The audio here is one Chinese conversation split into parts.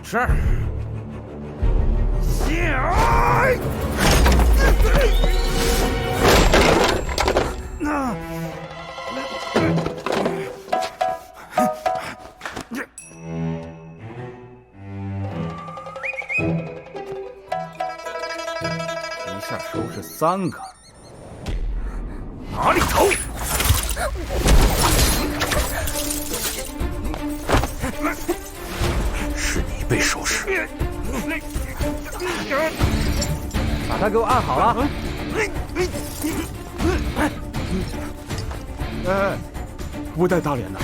吃。一下收拾3个，哪里头？是你被收拾。把他给我按好了。哎，不带打脸的。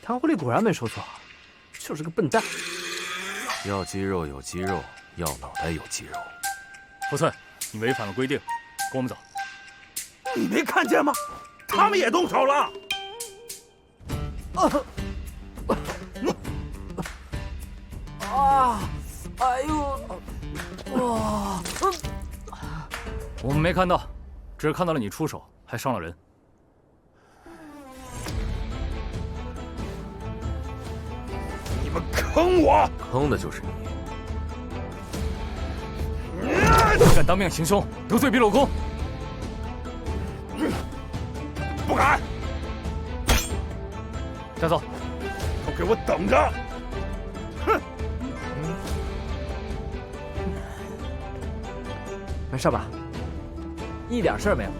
唐狐狸果然没说错，就是个笨蛋。要肌肉有肌肉，要脑袋有肌肉。福村，你违反了规定，跟我们走。你没看见吗？他们也动手了。哎呦，哇！我们没看到，只是看到了你出手，还伤了人。你们坑我！坑的就是你。你敢当面行凶，得罪比鲁公？不敢！带走！都给我等着！哼！没事吧？一点事儿没有。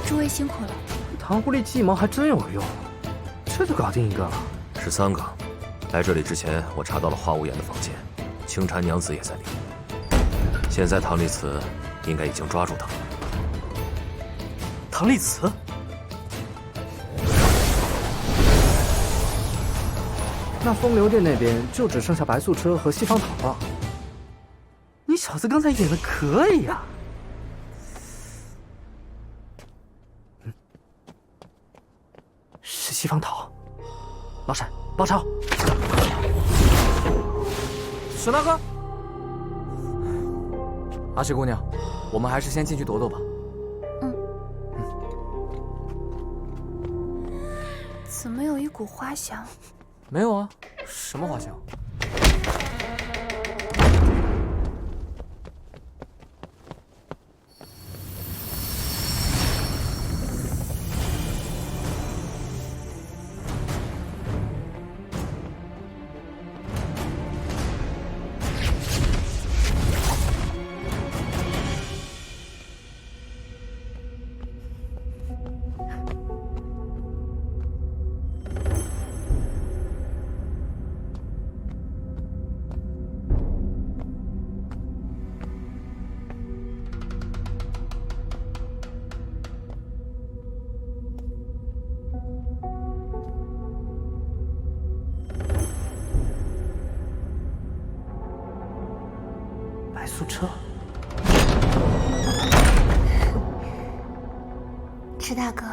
诸位辛苦了。唐狐狸计谋还真有用，这就搞定一个了。13个。来这里之前，我查到了花无言的房间，青蝉娘子也在里面。现在唐丽慈应该已经抓住他了。唐丽慈？那风流殿那边就只剩下白素车和西方桃了。你小子刚才演的可以呀！是西方桃。老沈，包抄。沈大哥，阿雪姑娘，我们还是先进去躲躲吧。怎么有一股花香？没有啊，什么花香？白素车，池大哥，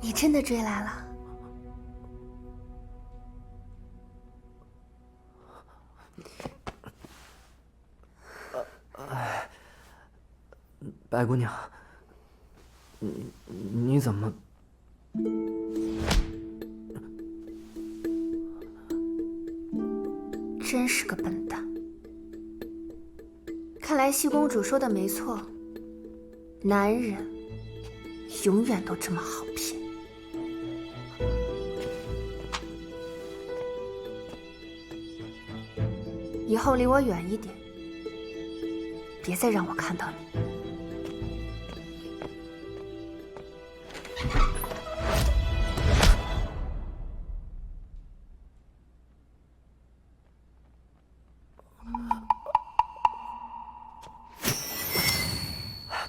你真的追来了。白姑娘，你怎么？真是个笨蛋。看来西公主说的没错，男人永远都这么好骗。以后离我远一点，别再让我看到你。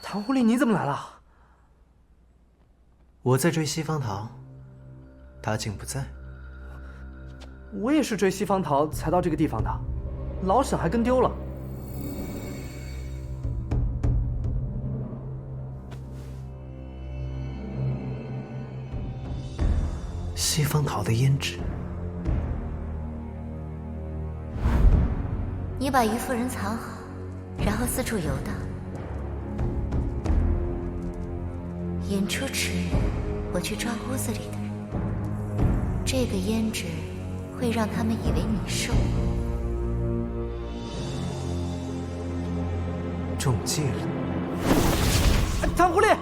唐狐狸，你怎么来了？我在追西方桃，他竟不在。我也是追西方桃才到这个地方的，老沈还跟丢了。西方桃的胭脂，你把于夫人藏好，然后四处游荡，引出齿人，我去抓屋子里的人。这个胭脂会让他们以为你是我。中计了！唐狐狸！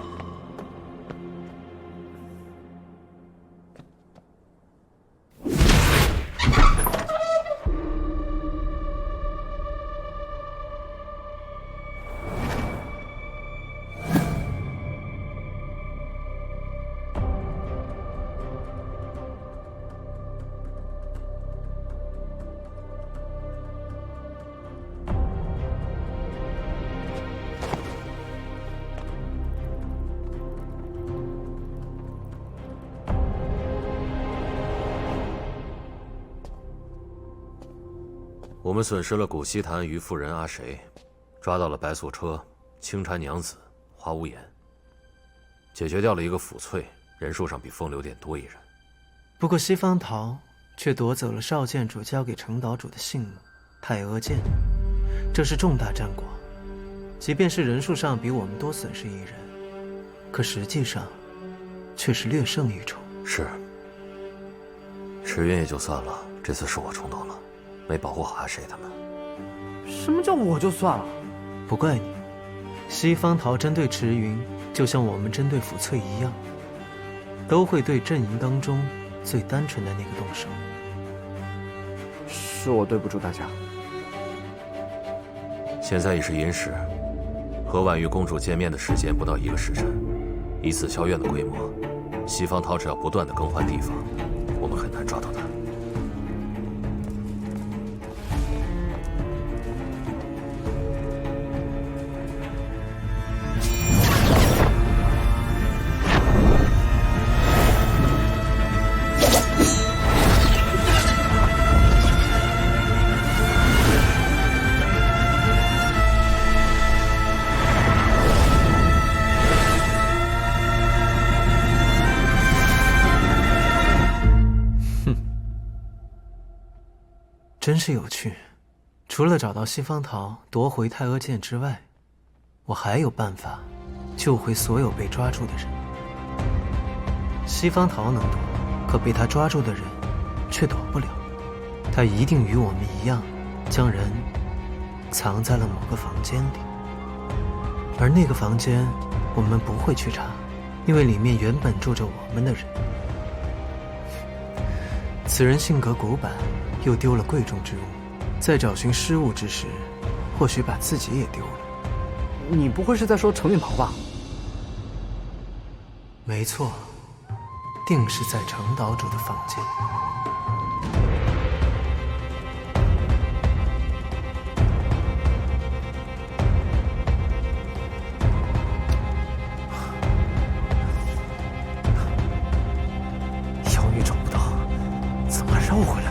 我们损失了古稀坛于夫人阿谁，抓到了白素车、青禅娘子、花无颜，解决掉了一个抚翠，人数上比风流殿多一人。不过西方桃却夺走了少剑主交给程岛主的信物太阿剑，这是重大战果。即便是人数上比我们多损失一人，可实际上却是略胜一筹。是，池云也就算了，这次是我冲动了，没保护好阿谁他们。什么叫我就算了？不怪你，西方桃针对池云，就像我们针对抚翠一样，都会对阵营当中最单纯的那个动手。是我对不住大家。现在已是寅时，和婉玉公主见面的时间不到1个时辰，以紫霄院的规模，西方桃只要不断的更换地方，我们很难抓到她。真是有趣，除了找到西方桃夺回太阿剑之外，我还有办法救回所有被抓住的人。西方桃能躲，可被他抓住的人却躲不了。他一定与我们一样，将人藏在了某个房间里，而那个房间我们不会去查，因为里面原本住着我们的人。此人性格古板，又丢了贵重之物，在找寻失物之时，或许把自己也丢了。你不会是在说程运桃吧？没错，定是在程岛主的房间。妖女找不到，怎么绕回来？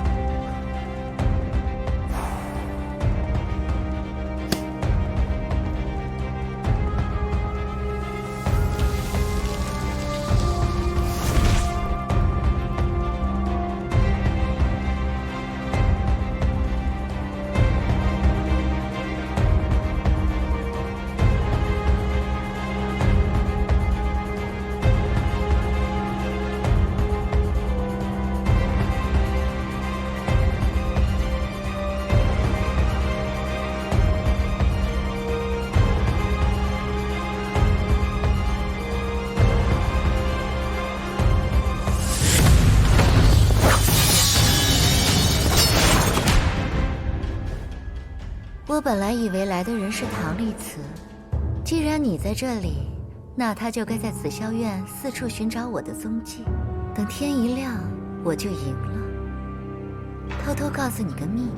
我本来以为来的人是唐丽慈，既然你在这里，那他就该在紫霄院四处寻找我的踪迹。等天一亮，我就赢了。偷偷告诉你个秘密，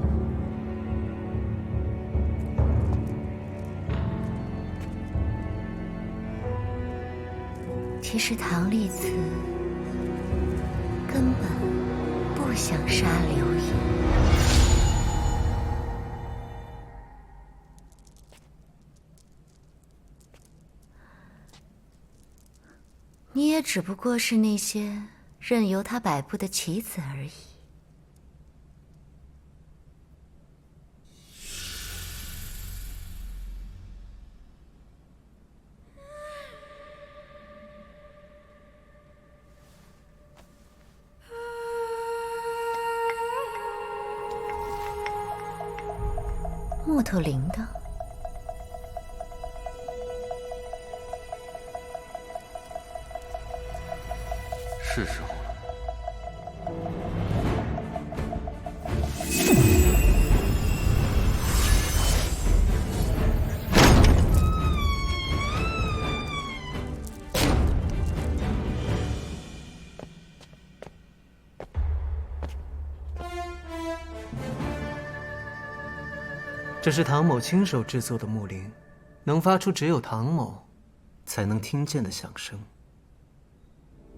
其实唐丽慈根本不想杀刘盈。你也只不过是那些任由他摆布的棋子而已。木头铃铛。是时候了。这是唐某亲手制作的木铃，能发出只有唐某才能听见的响声。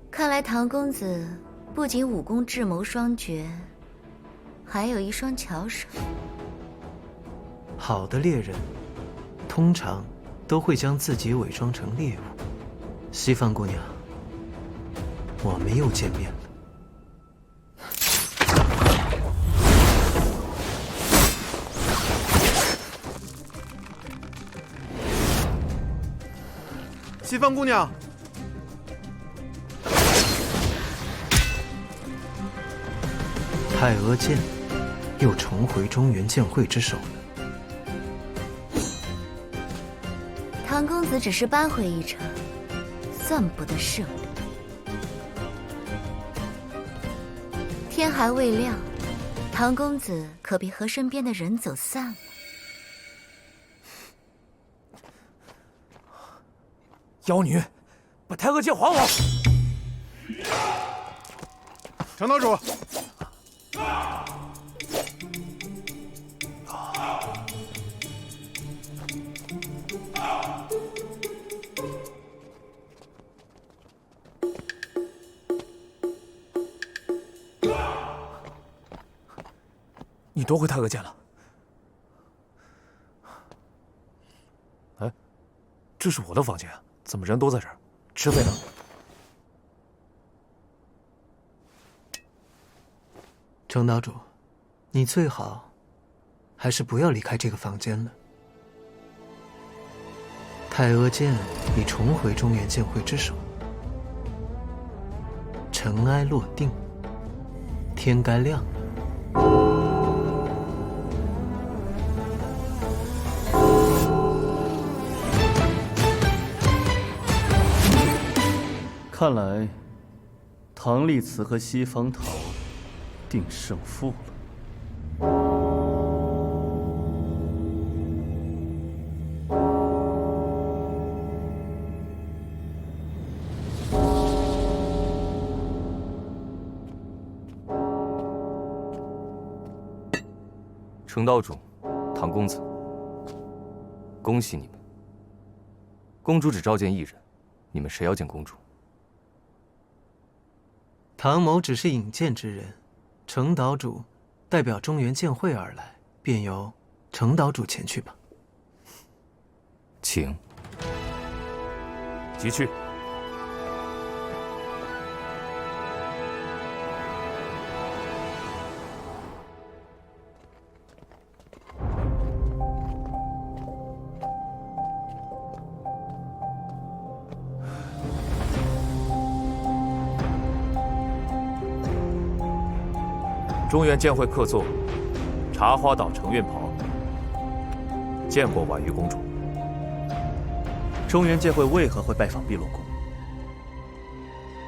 看来唐公子不仅武功智谋双绝，还有一双巧手。好的猎人，通常都会将自己伪装成猎物。西方姑娘，我们又见面了。西方姑娘，太阿剑又重回中原剑会之手了。唐公子只是扳回一城，算不得胜利。天还未亮，唐公子可别和身边的人走散了。妖女，把太阿剑还我！程岛主，你夺回太阿剑了？哎，这是我的房间，怎么人都在这儿？池飞呢？程岛主，你最好还是不要离开这个房间了。太阿剑已重回中原剑会之手，尘埃落定，天该亮了。看来，唐丽慈和西方桃定胜负了。程岛主，唐公子，恭喜你们。公主只召见一人，你们谁要见公主？唐某只是引荐之人，程岛主代表中原剑会而来，便由程岛主前去吧。请。即去。中原剑会客座，茶花岛承运袍。见过婉玉公主。中原剑会为何会拜访碧落宫？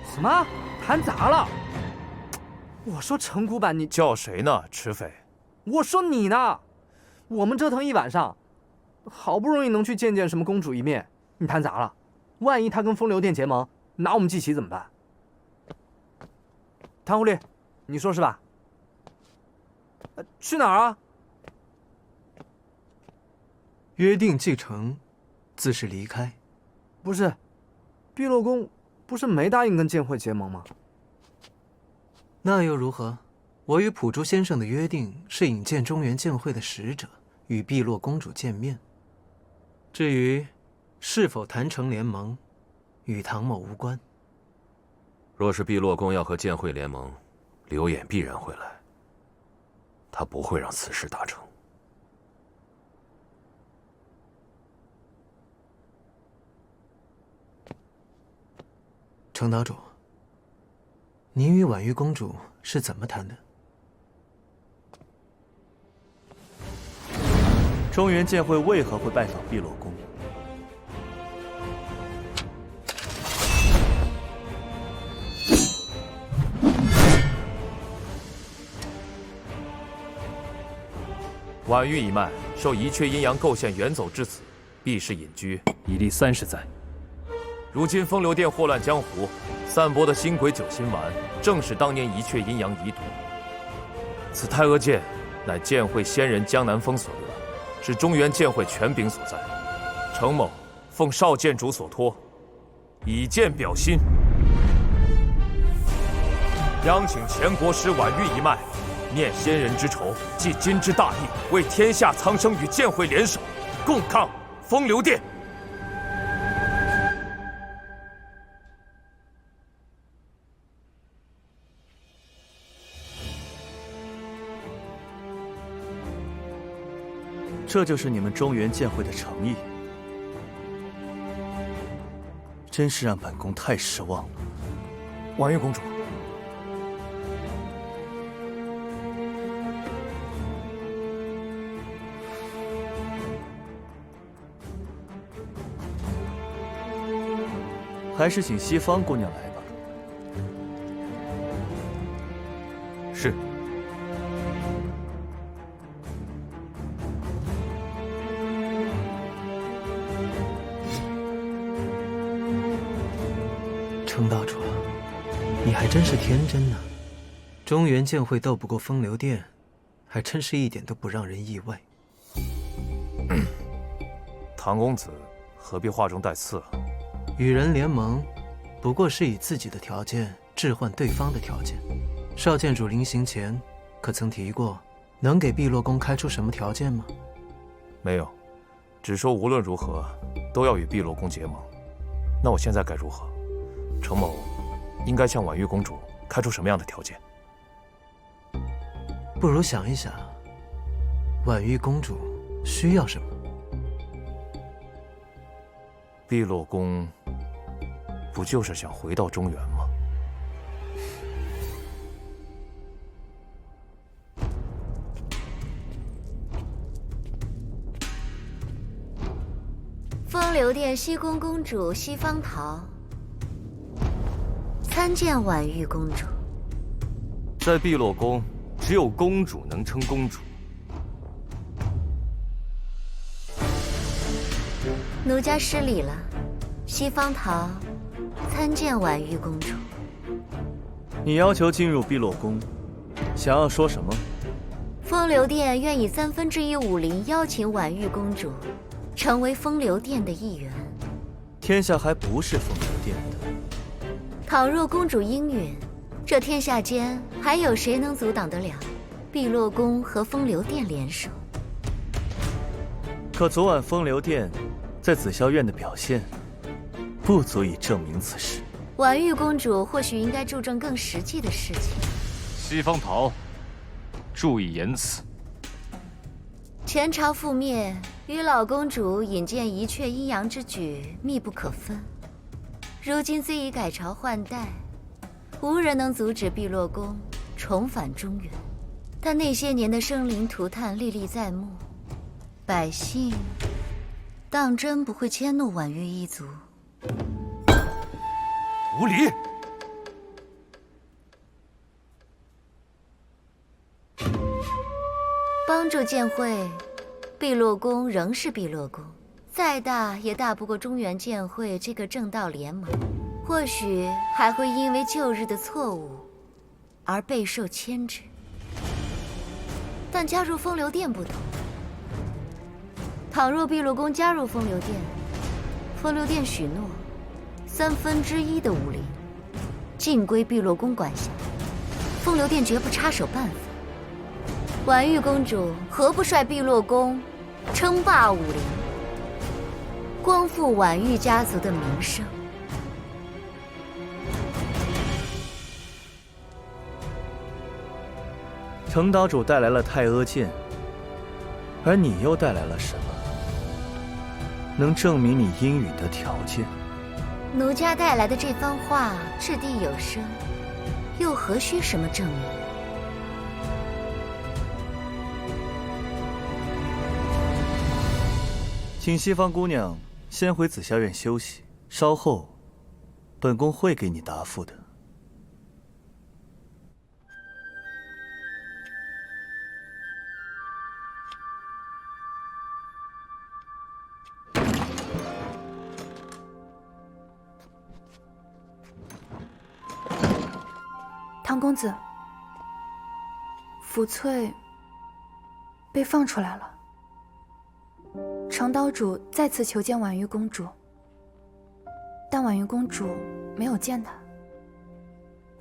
什么？谈砸了？我说陈古板，你叫谁呢？池匪。我说你呢？我们折腾一晚上，好不容易能去见见什么公主一面，你谈砸了？万一他跟风流殿结盟，拿我们祭旗怎么办？唐狐狸，你说是吧？去哪儿啊？约定既成，自是离开。不是，碧落宫不是没答应跟剑会结盟吗？那又如何？我与普珠先生的约定是引荐中原剑会的使者与碧落公主见面。至于是否谈成联盟，与唐某无关。若是碧落公要和剑会联盟，刘演必然会来。他不会让此事达成。程岛主，您与婉玉公主是怎么谈的？中原剑会为何会拜访碧落宫？婉玉一脉受宜阙阴阳构陷远走至此，避世隐居已历30载。如今风流殿祸乱江湖，散播的新鬼九心丸，正是当年宜阙阴阳遗毒。此太阿剑，乃剑会仙人江南风所得，是中原剑会权柄所在。程某奉少剑主所托，以剑表心，央请前国师婉玉一脉，念先人之仇，继今之大义，为天下苍生与剑会联手，共抗风流殿。这就是你们中原剑会的诚意，真是让本宫太失望了。婉玉公主，还是请西方姑娘来吧。是。程道主，你还真是天真呢。中原剑会斗不过风流殿，还真是一点都不让人意外。唐公子何必话中带刺了？与人联盟，不过是以自己的条件置换对方的条件。少剑主临行前可曾提过，能给碧落宫开出什么条件吗？没有，只说无论如何都要与碧落宫结盟。那我现在该如何？程某应该向婉玉公主开出什么样的条件？不如想一想，婉玉公主需要什么？碧落宫不就是想回到中原吗？风流殿西宫公主西方桃参见婉玉公主。在碧落宫，只有公主能称公主。奴家失礼了，西方桃参见婉玉公主。你要求进入碧落宫，想要说什么？风流殿愿以1/3武林邀请婉玉公主成为风流殿的一员。天下还不是风流殿的。倘若公主应允，这天下间还有谁能阻挡得了碧落宫和风流殿联手？可昨晚风流殿在紫霄院的表现，不足以证明此事。婉玉公主或许应该注重更实际的事情。西方桃，注意言辞。前朝覆灭与老公主引荐宜阙阴阳之举密不可分。如今虽已改朝换代，无人能阻止碧落宫重返中原，但那些年的生灵涂炭历历在目，百姓当真不会迁怒婉玉一族。无礼！帮助剑会，碧落宫仍是碧落宫，再大也大不过中原剑会这个正道联盟，或许还会因为旧日的错误而备受牵制。但加入风流殿不同，倘若碧落宫加入风流殿，风流殿许诺1/3的武林，尽归碧落宫管辖。风流殿绝不插手办法。婉玉公主何不率碧落宫称霸武林，光复婉玉家族的名声？程岛主带来了太阿剑，而你又带来了什么？能证明你应允的条件？奴家带来的这番话掷地有声，又何须什么证明？请西方姑娘先回紫霄院休息，稍后本宫会给你答复的。唐公子，福翠被放出来了。程岛主再次求见婉玉公主，但婉玉公主没有见他。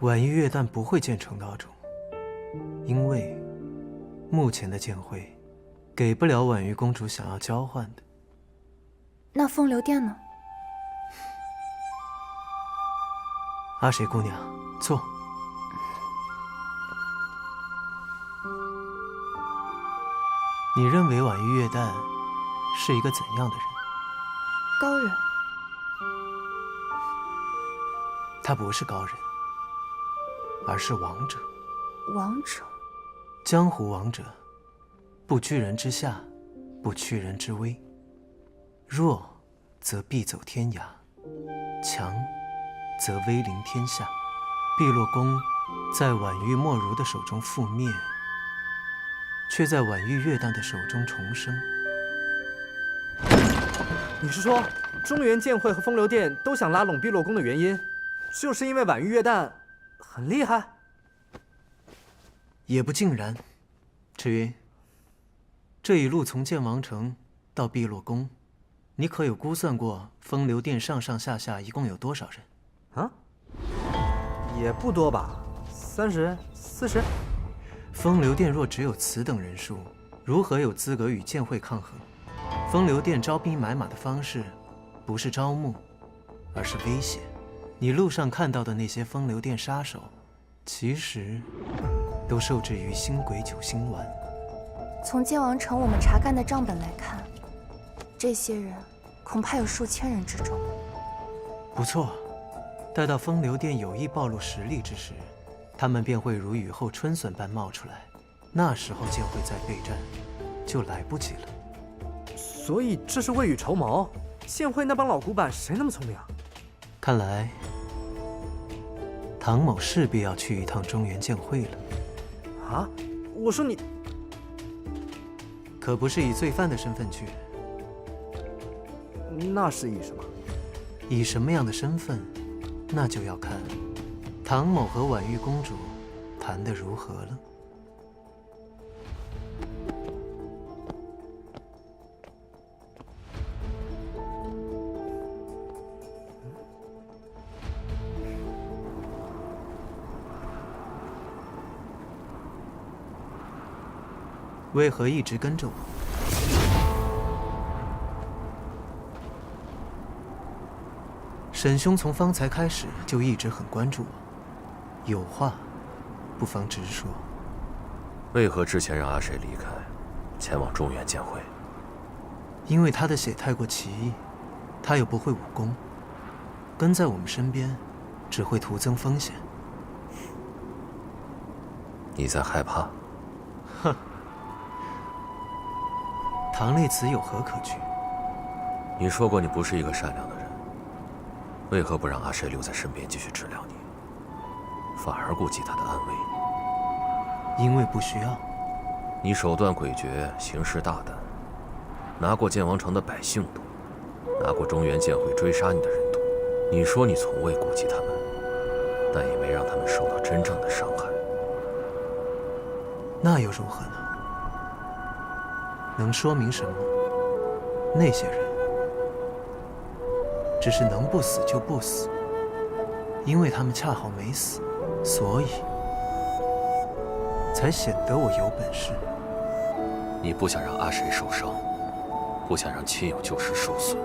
婉玉月旦不会见程岛主，因为目前的剑会给不了婉玉公主想要交换的。那风流殿呢？阿水姑娘，坐。你认为婉玉月旦是一个怎样的人？高人。他不是高人，而是王者。王者。江湖王者，不居人之下，不屈人之威。弱则必走天涯，强则威临天下。碧落宫在婉玉莫如的手中覆灭，却在婉玉月旦的手中重生。你是说，中原剑会和风流殿都想拉拢碧落宫的原因，就是因为婉玉月旦很厉害？也不尽然。赤云，这一路从剑王城到碧落宫，你可有估算过风流殿上上下下一共有多少人？啊？也不多吧，30、40。风流殿若只有此等人数，如何有资格与剑会抗衡？风流殿招兵买马的方式，不是招募，而是威胁。你路上看到的那些风流殿杀手，其实都受制于星鬼九星丸。从剑王城我们查看的账本来看，这些人恐怕有数千人之众。不错，待到风流殿有意暴露实力之时，他们便会如雨后春笋般冒出来，那时候剑会再备战，就来不及了。所以这是未雨绸缪？剑会那帮老古板谁那么聪明啊？看来唐某势必要去一趟中原剑会了。啊？我说你，可不是以罪犯的身份去。那是以什么？以什么样的身份，那就要看唐某和婉玉公主谈得如何了。为何一直跟着我？沈兄从方才开始就一直很关注我，有话不妨直说。为何之前让阿谁离开，前往中原剑会？因为他的血太过奇异，他又不会武功，跟在我们身边，只会徒增风险。你在害怕？哼。唐烈慈有何可惧？你说过你不是一个善良的人，为何不让阿谁留在身边继续治疗你，反而顾及他的安危？因为不需要。你手段诡谲，行事大胆，拿过剑王城的百姓多，拿过中原剑会追杀你的人多。你说你从未顾及他们，但也没让他们受到真正的伤害。那又如何呢？能说明什么？那些人只是能不死就不死，因为他们恰好没死，所以才显得我有本事。你不想让阿谁受伤，不想让亲友旧时受损。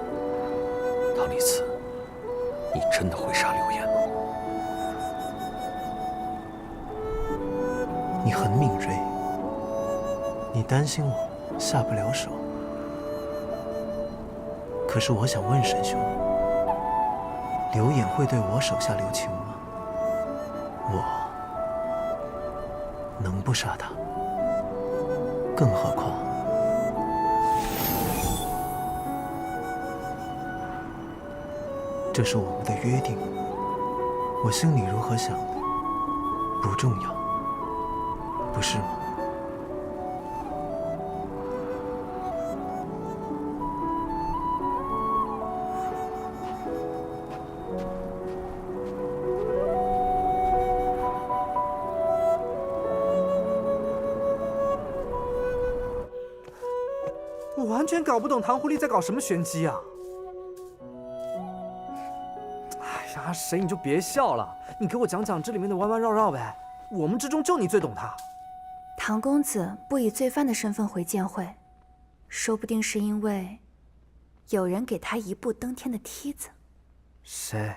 唐丽慈，你真的会杀刘岩吗？你很敏锐，你担心我下不了手。可是我想问沈兄，刘演会对我手下留情吗？我能不杀他？更何况，这是我们的约定。我心里如何想的，不重要，不是吗？我完全搞不懂唐狐狸在搞什么玄机啊！哎呀，谁你就别笑了，你给我讲讲这里面的弯弯绕绕呗。我们之中就你最懂他。唐公子不以罪犯的身份回剑会，说不定是因为有人给他一步登天的梯子。谁？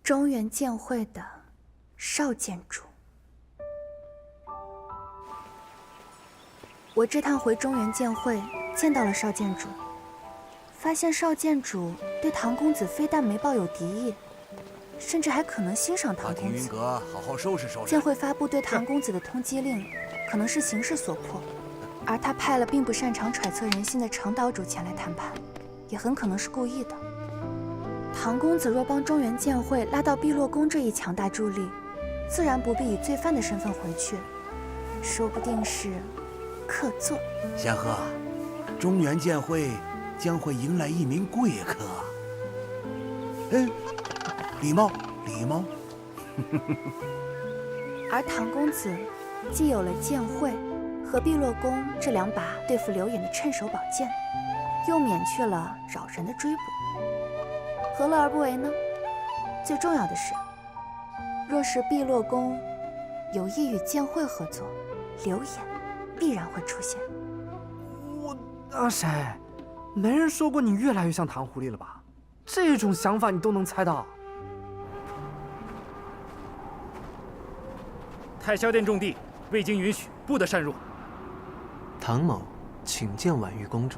中原剑会的少剑主。我这趟回中原剑会，见到了少剑主，发现少剑主对唐公子非但没抱有敌意，甚至还可能欣赏唐公子。好好收拾收拾。剑会发布对唐公子的通缉令，可能是形势所迫，而他派了并不擅长揣测人心的程岛主前来谈判，也很可能是故意的。唐公子若帮中原剑会拉到碧落宫这一强大助力，自然不必以罪犯的身份回去，说不定是客座。仙鹤，中原剑会将会迎来一名贵客。礼貌礼貌。而唐公子既有了剑会和碧落宫这两把对付刘演的趁手宝剑，又免去了扰人的追捕，何乐而不为呢？最重要的是，若是碧落宫有意与剑会合作，刘演必然会出现。阿谁，没人说过你越来越像唐狐狸了吧？这种想法你都能猜到？太霄殿重地，未经允许，不得擅入。唐某请见婉玉公主。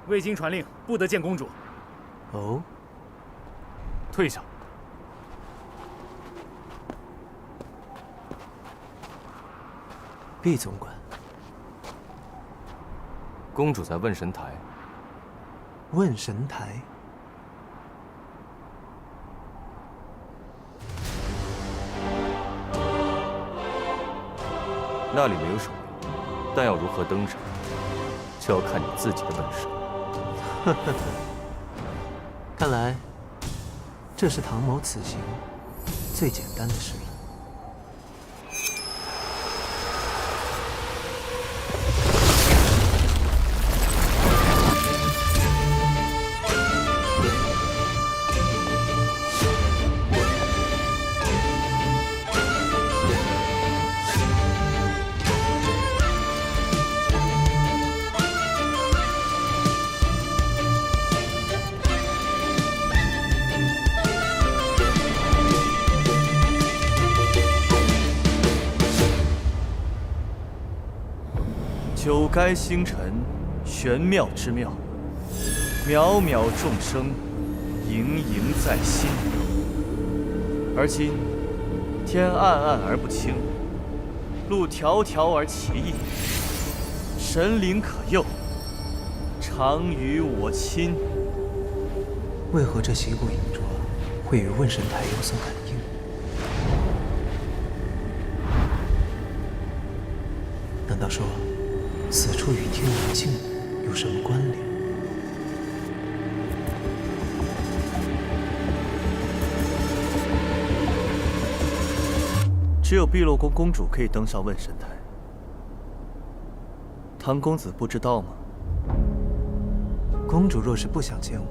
未经传令，不得见公主。哦，退下。毕总管，公主在问神台。问神台？那里没有守卫，但要如何登上，就要看你自己的本事。呵呵呵，看来这是唐某此行最简单的事了。九该星辰，玄妙之妙，渺渺众生，盈盈在心。而今天暗暗而不清，路迢迢而奇异，神灵可佑，常与我亲。为何这习古影拙会与问神台有所感应？难道说此处与天灵镜有什么关联？只有碧落宫公主可以登上问神台，唐公子不知道吗？公主若是不想见我，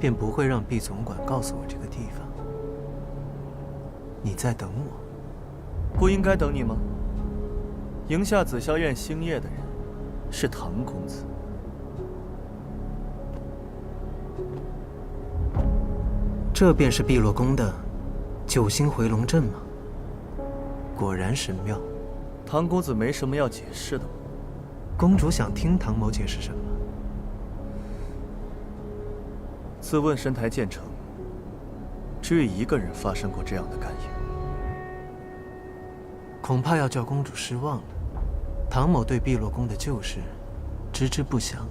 便不会让毕总管告诉我这个地方。你在等我？不应该等你吗？赢下紫霄院星夜的人是唐公子。这便是碧落宫的九星回龙阵吗？果然神妙。唐公子没什么要解释的吗？公主想听唐某解释什么？自问神台建成，只有一个人发生过这样的感应。恐怕要叫公主失望了。唐某对碧落宫的旧事知之不详。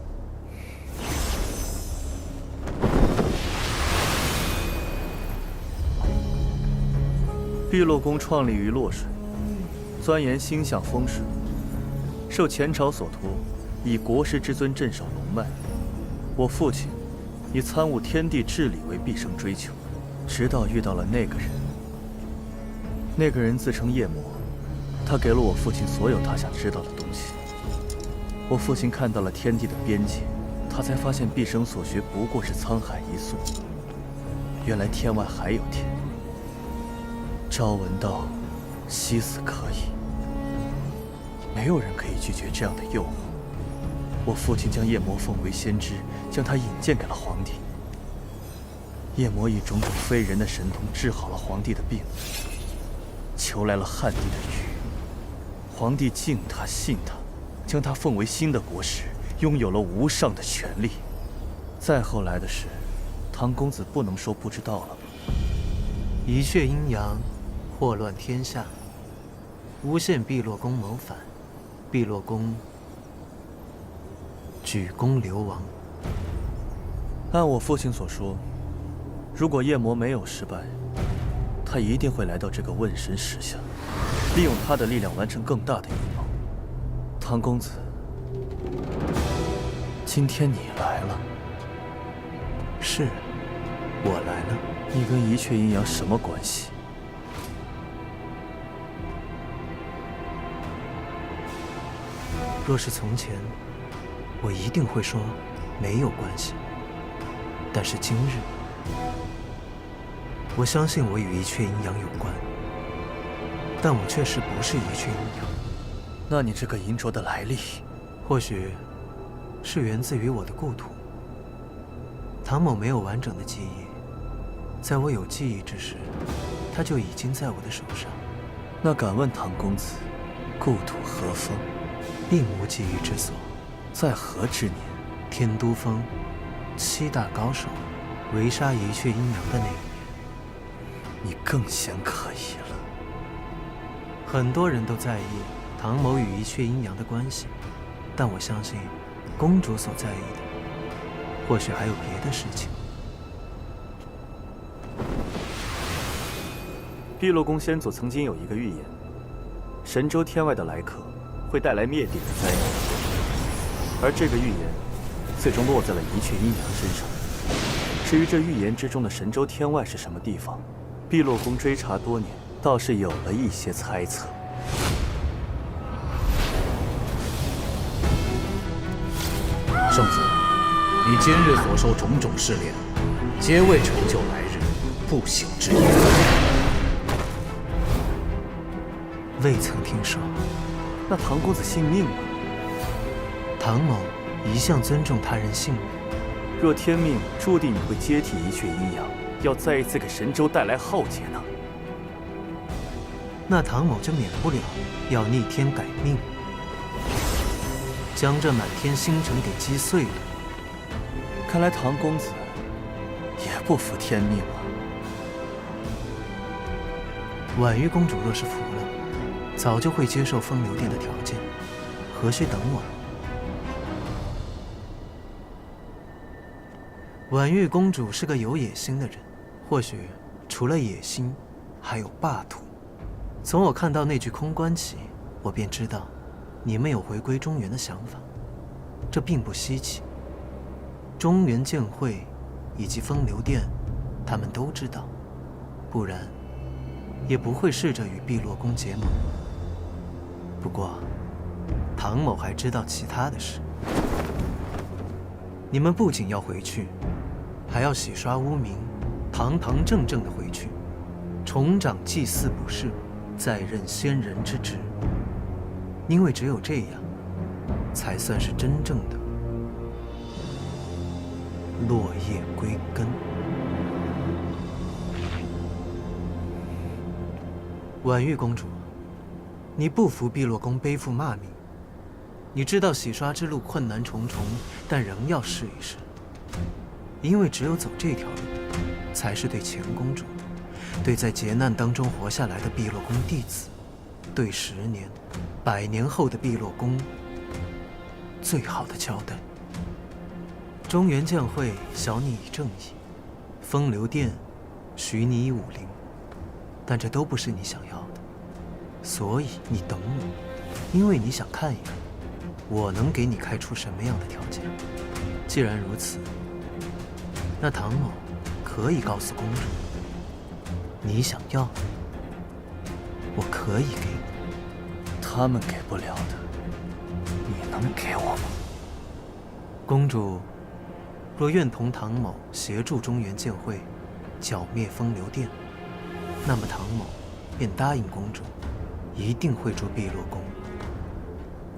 碧落宫创立于洛水，钻研星象风水，受前朝所托，以国师之尊镇守龙脉。我父亲以参悟天地治理为毕生追求，直到遇到了那个人。那个人自称夜魔，他给了我父亲所有他想知道的东西。我父亲看到了天地的边界，他才发现毕生所学不过是沧海一粟。原来天外还有天。朝闻道，夕死可以。没有人可以拒绝这样的诱惑。我父亲将夜魔奉为先知，将他引荐给了皇帝。夜魔以种种非人的神通治好了皇帝的病，求来了汉帝的玉。皇帝敬他信他，将他奉为新的国师，拥有了无上的权力。再后来的事，唐公子不能说不知道了吧？一血阴阳，祸乱天下，诬陷碧落宫谋反，碧落宫举宫流亡。按我父亲所说，如果夜魔没有失败，他一定会来到这个问神石下，利用他的力量完成更大的阴谋。唐公子，今天你来了。是，我来了。你跟一阙阴阳什么关系？若是从前，我一定会说没有关系。但是今日，我相信我与一阙阴阳有关，但我确实不是一阙阴阳。那你这个银镯的来历，或许是源自于我的故土。唐某没有完整的记忆，在我有记忆之时，它就已经在我的手上。那敢问唐公子，故土何方？并无记忆之所。在何之年？天都峰7大高手围杀一阙阴阳的那一年。你更显可疑了。很多人都在意唐某与一阙阴阳的关系，但我相信，公主所在意的，或许还有别的事情。碧落宫先祖曾经有一个预言，神州天外的来客会带来灭顶的灾难，而这个预言最终落在了一阙阴阳身上。至于这预言之中的神州天外是什么地方，碧落宫追查多年，倒是有了一些猜测。圣子，你今日所受种种试炼，皆为成就来日不朽之业。未曾听说。那唐公子信命吗？唐某一向尊重他人性命。若天命注定你会接替一阙阴阳，要再一次给神州带来浩劫呢？那唐某就免不了要逆天改命，将这满天星辰给击碎了。看来唐公子也不服天命啊。婉玉公主若是服了，早就会接受风流殿的条件，何须等我？婉玉公主是个有野心的人，或许除了野心，还有霸图。从我看到那具空棺起，我便知道，你们有回归中原的想法，这并不稀奇。中原剑会以及风流殿，他们都知道，不然也不会试着与碧落宫结盟。不过，唐某还知道其他的事。你们不仅要回去，还要洗刷污名，堂堂正正的回去，重掌祭祀卜筮，再任仙人之职。因为只有这样，才算是真正的落叶归根。婉玉公主，你不服碧落宫背负骂名，你知道洗刷之路困难重重，但仍要试一试，因为只有走这条路，才是对前公主，对在劫难当中活下来的碧落宫弟子，对10年、100年后的碧落宫最好的交代。中原剑会晓你以正义，风流殿许你以武灵，但这都不是你想要的，所以你等我，因为你想看一看，我能给你开出什么样的条件。既然如此，那唐某可以告诉公主，你想要的，我可以给你。他们给不了的，你能给我吗？公主若愿同唐某协助中原剑会剿灭风流殿，那么唐某便答应公主，一定会助碧落宫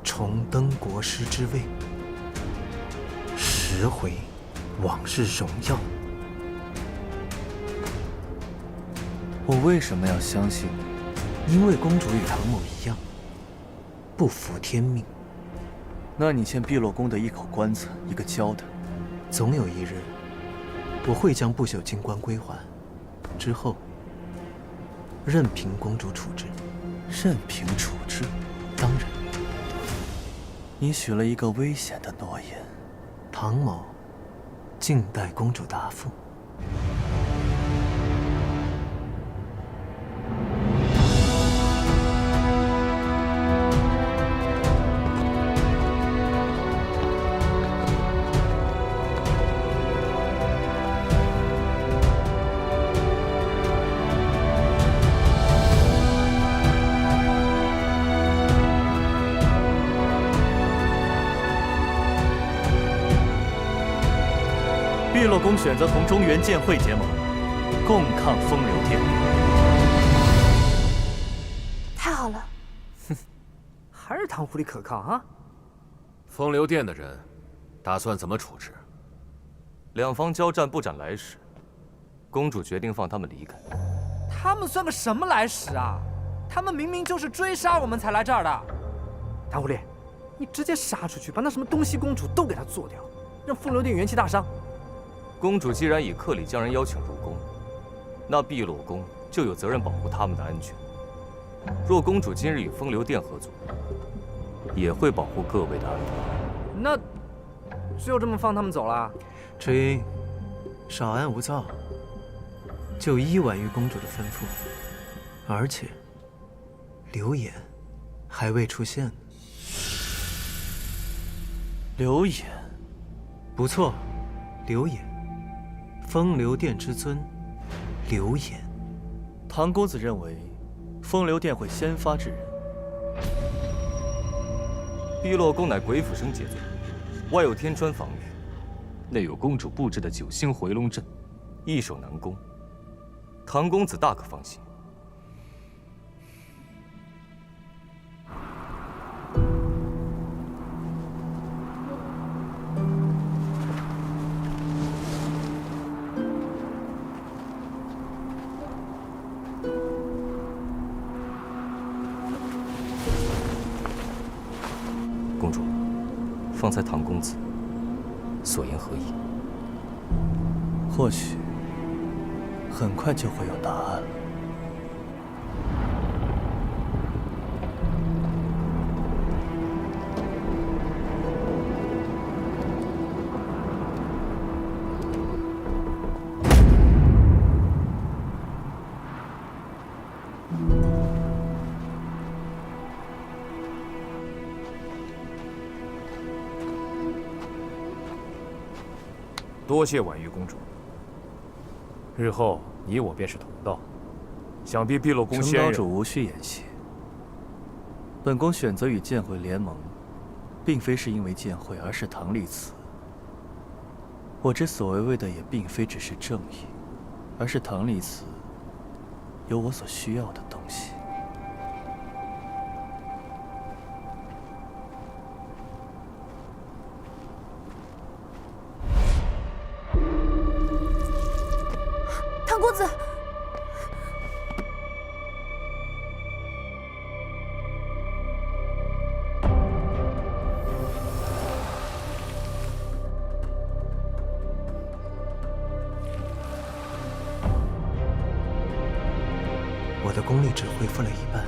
重登国师之位，拾回往日荣耀。我为什么要相信你？因为公主与唐某一样，不服天命。那你欠碧落宫的一口棺材，一个交代。总有一日，我会将不朽金棺归还，之后任凭公主处置。任凭处置？当然。你许了一个危险的诺言。唐某静待公主答复。碧落宫选择同中原剑会结盟，共抗风流殿。太好了！哼，还是唐狐狸可靠啊！风流殿的人，打算怎么处置？两方交战不斩来使，公主决定放他们离开。他们算个什么来使啊？他们明明就是追杀我们才来这儿的。唐狐狸，你直接杀出去，把那什么东西公主都给她做掉，让风流殿元气大伤。公主既然以客礼将人邀请入宫，那碧落宫就有责任保护他们的安全。若公主今日与风流殿合作，也会保护各位的安全。那就这么放他们走了？赤英，少安勿躁，就依婉玉公主的吩咐。而且，流言还未出现。流言？不错，流言。风流殿之尊，流言。唐公子认为，风流殿会先发制人。碧落宫乃鬼斧生杰作，外有天川防御，内有公主布置的9星回龙阵，易守难攻。唐公子大可放心。公主，方才唐公子所言何意？或许很快就会有答案了。多谢婉玉公主。日后你我便是同道，想必碧落宫仙人。程岛主无需言谢。本宫选择与剑会联盟，并非是因为剑会，而是唐丽慈。我之所为的也并非只是正义，而是唐丽子有我所需要的东西。唐公子，我的功力只恢复了一半。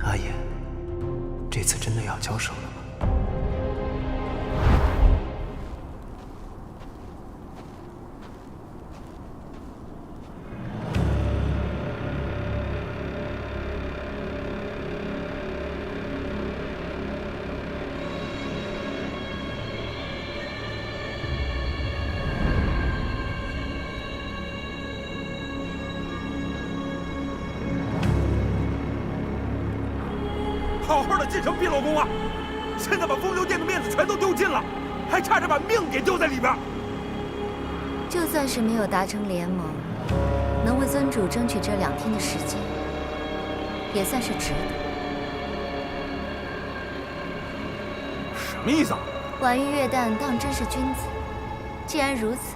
阿言，这次真的要交手了吗？好好的进城碧落宫啊，现在把风流殿的面子全都丢尽了，还差点把命给丢在里边。就算是没有达成联盟，能为尊主争取这2天的时间，也算是值得。什么意思啊？婉玉月旦当真是君子。既然如此，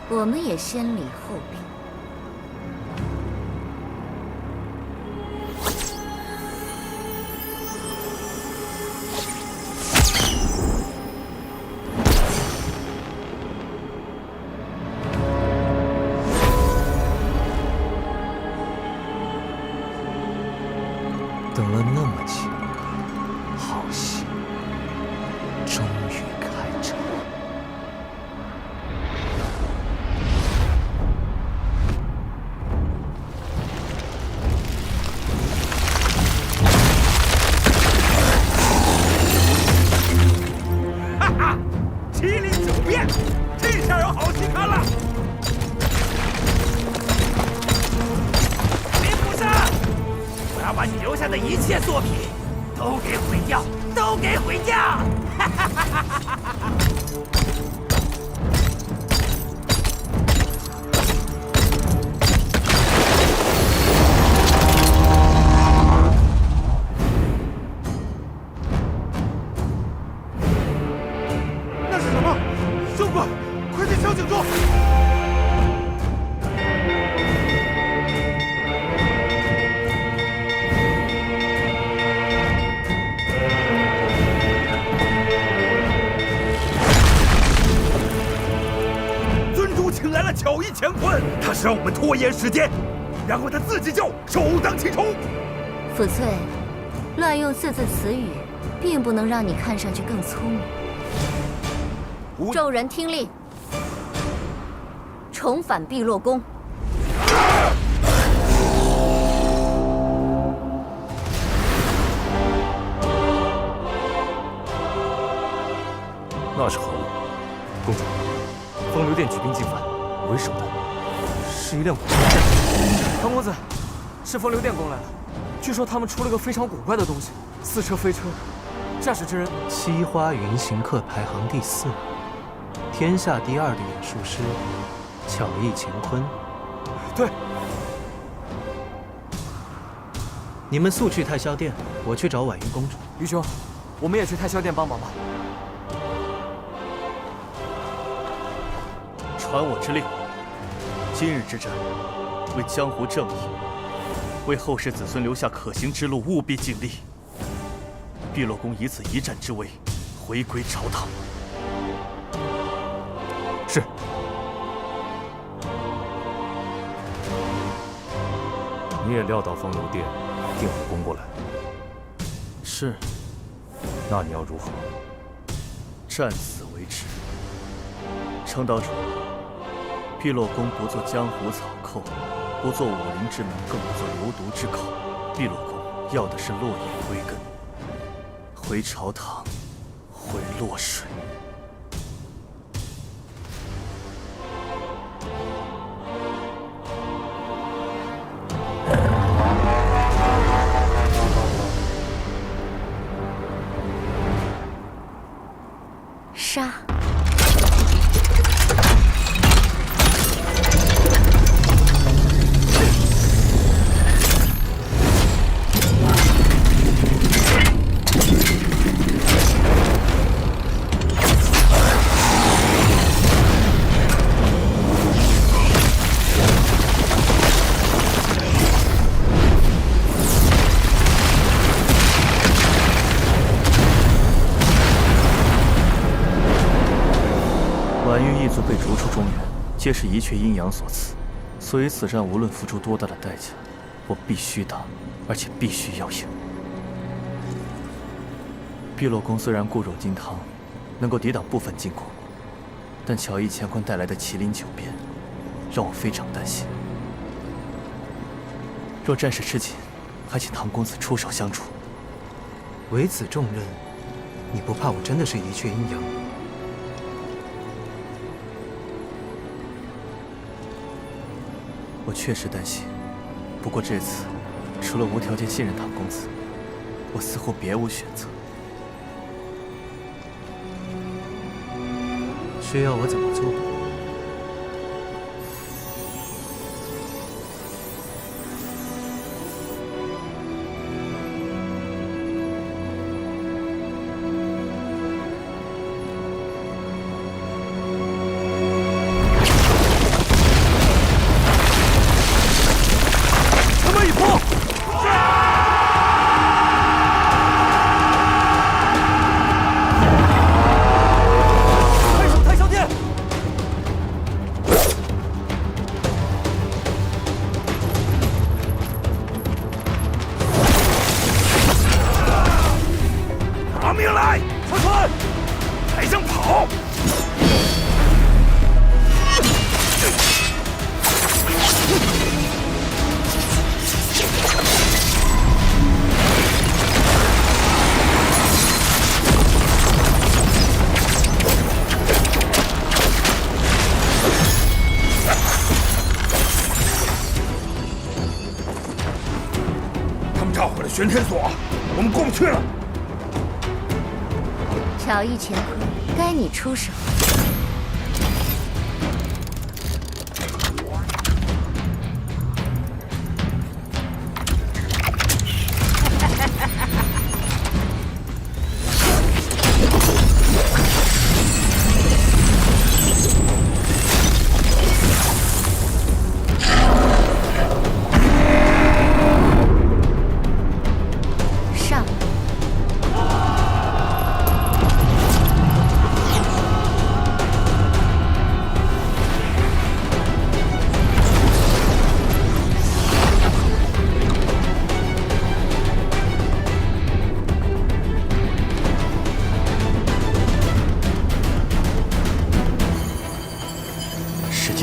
我们也先礼后兵。等了那么久，好戏终于开场。哈哈，麒麟九变，这下有好戏看了。林福山，我要把你留下的一切作品都给毁掉，都给毁掉！哈哈哈哈哈哈！那是什么？兄官，快点敲警钟！尊主请来了巧艺乾坤，他是让我们拖延时间，然后他自己就首当其冲。抚翠，乱用4字词语，并不能让你看上去更聪明。众人听令，重返碧落宫。那是何物？公主，风流殿举兵进犯，为首的是一辆古战车。唐公子，是风流殿攻来了。据说他们出了个非常古怪的东西，4车飞车，驾驶之人西花云行客排行第4，天下第2的演术师，巧艺乾坤。对，你们速去太霄殿，我去找婉玉公主。于兄，我们也去太霄殿帮忙吧。传我之令，今日之战，为江湖正义，为后世子孙留下可行之路，务必尽力。碧落宫以此一战之威，回归朝堂。是。你也料到风流殿定会攻过来？是。那你要如何？战死为止。程岛主，碧落宫不做江湖草寇，不做武林之门，更不做流毒之口。碧落宫要的是落叶归根，回朝堂，回洛水。杀！婉玉一族被逐出中原，皆是一阙阴阳所赐，所以此战无论付出多大的代价，我必须打，而且必须要赢。碧落宫虽然固守金汤，能够抵挡部分进攻，但巧艺乾坤带来的麒麟九变，让我非常担心。若战事吃紧，还请唐公子出手相助。为此重任，你不怕我真的是一阙阴阳？我确实担心，不过这次除了无条件信任唐公子，我似乎别无选择。需要我怎么做？玄天锁，我们过不去了。巧艺乾坤，该你出手。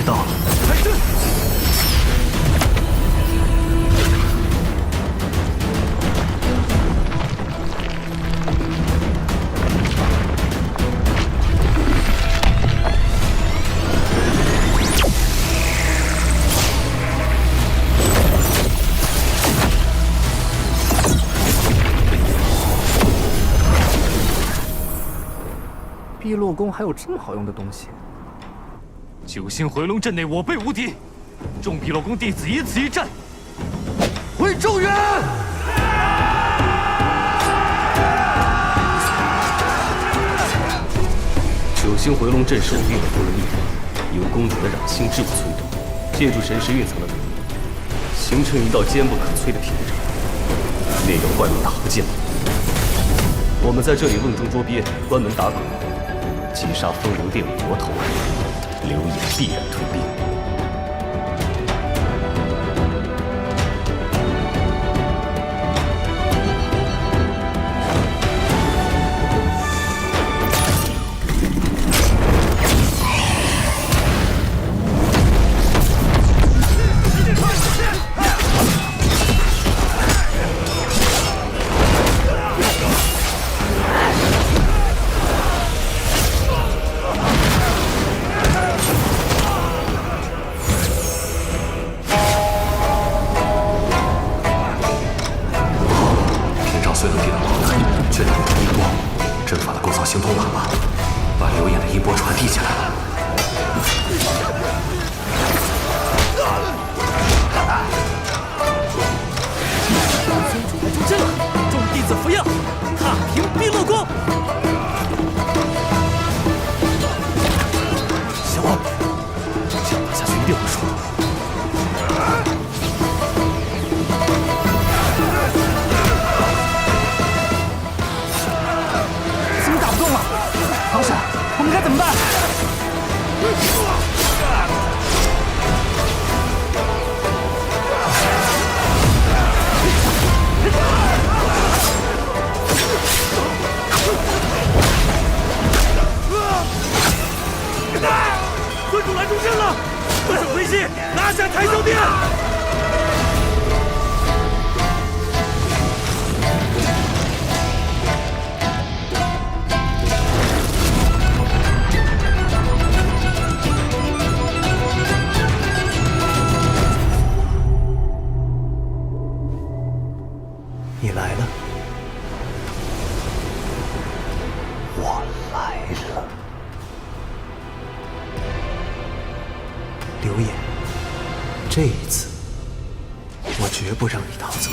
到了。碧落宫还有这么好用的东西？九星回龙阵内我辈无敌，众碧落宫弟子一此一战，回中原！九星回龙阵是我碧落宫的秘法，由公主的掌心之物催动，借助神识蕴藏的能力，形成一道坚不可摧的屏障，内有万路大河剑门。我们在这里瓮中捉鳖，关门打狗，击杀风流殿里魔头，流言必然退兵。尊主来助阵了！快手回西，拿下台教殿！你来了，我来了。刘烨，这一次，我绝不让你逃走。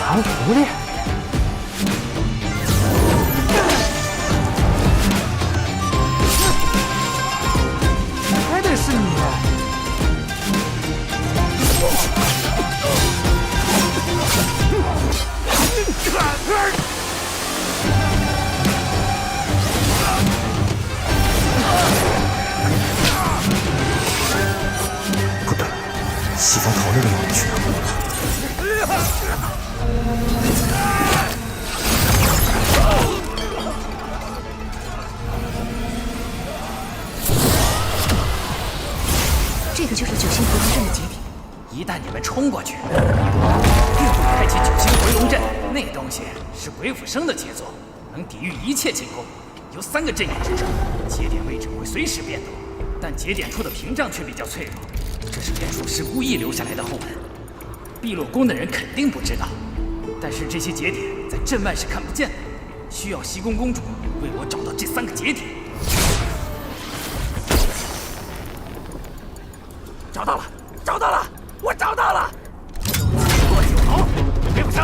唐徒弟，还得是你。不对，西方桃那个要去哪？这个就是九星回龙阵的节点。一旦你们冲过去，并不开启九星回龙阵，那东西是鬼斧生的杰作，能抵御一切进攻。由3个阵眼支撑，节点位置会随时变动，但节点处的屏障却比较脆弱。这是变术师故意留下来的后门，碧落宫的人肯定不知道。但是这些节点在阵外是看不见的，需要西宫公主为我找到这3个节点。找到了，找到了，我找到了！破九头，鬼斧生，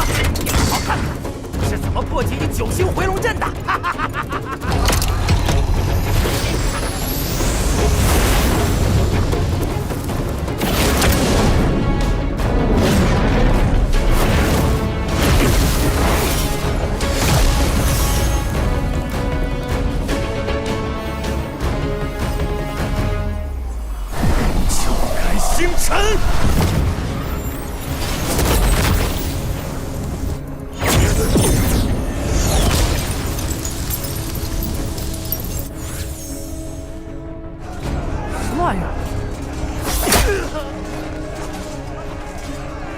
好看看我是怎么破解你九星回龙阵的！哈哈哈哈哈哈！星辰，什么玩意儿？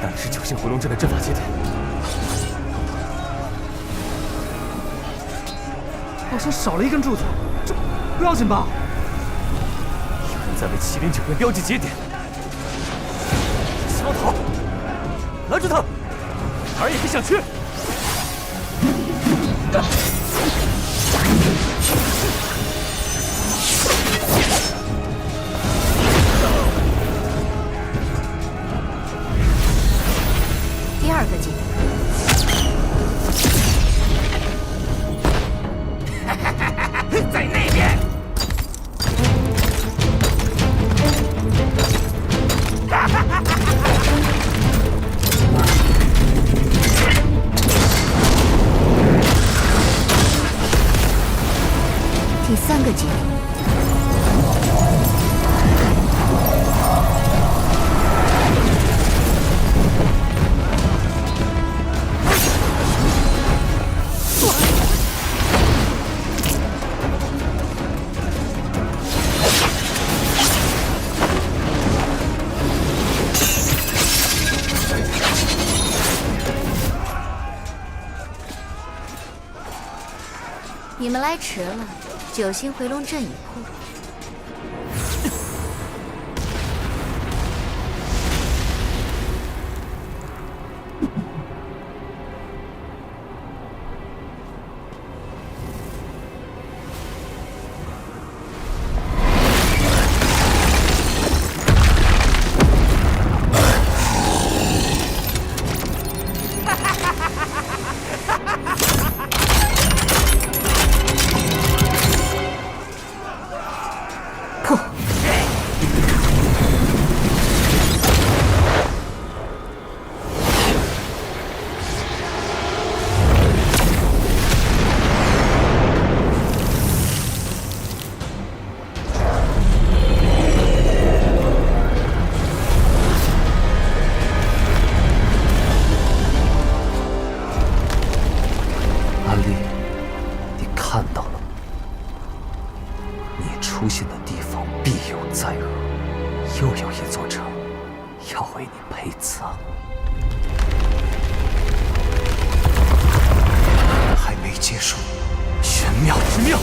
那里是九星回龙阵的阵法节点。好像少了一根柱子，这不要紧吧？有人在为麒麟九边标记节点。小桃，拦住他！儿也别想去。第2个节点。在那边。第3个节点。你们来迟了，九星回龙阵已破。出现的地方必有灾厄，又有一座城要为你陪葬。还没结束，玄妙之妙。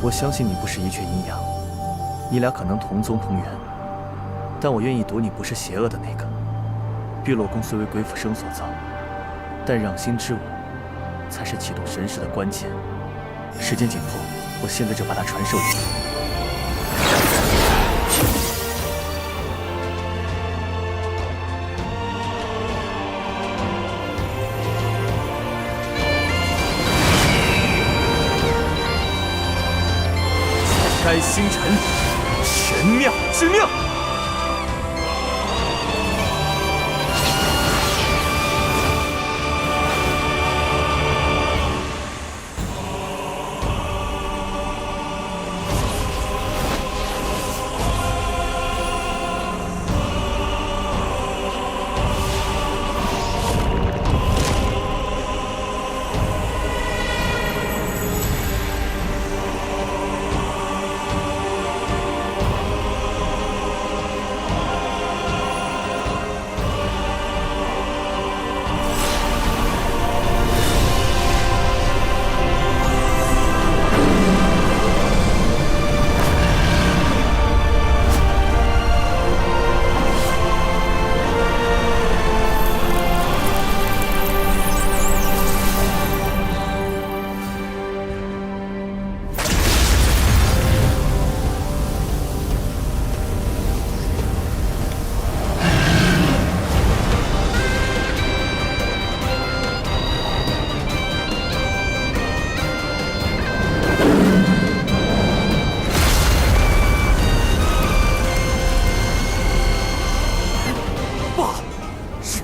我相信你不是一雀阴阳，你俩可能同宗同源，但我愿意赌你不是邪恶的那个。碧落宫虽为鬼斧生所造，但让心之舞才是启动神识的关键。时间紧迫，我现在就把它传授给你。 开星辰，玄妙之妙。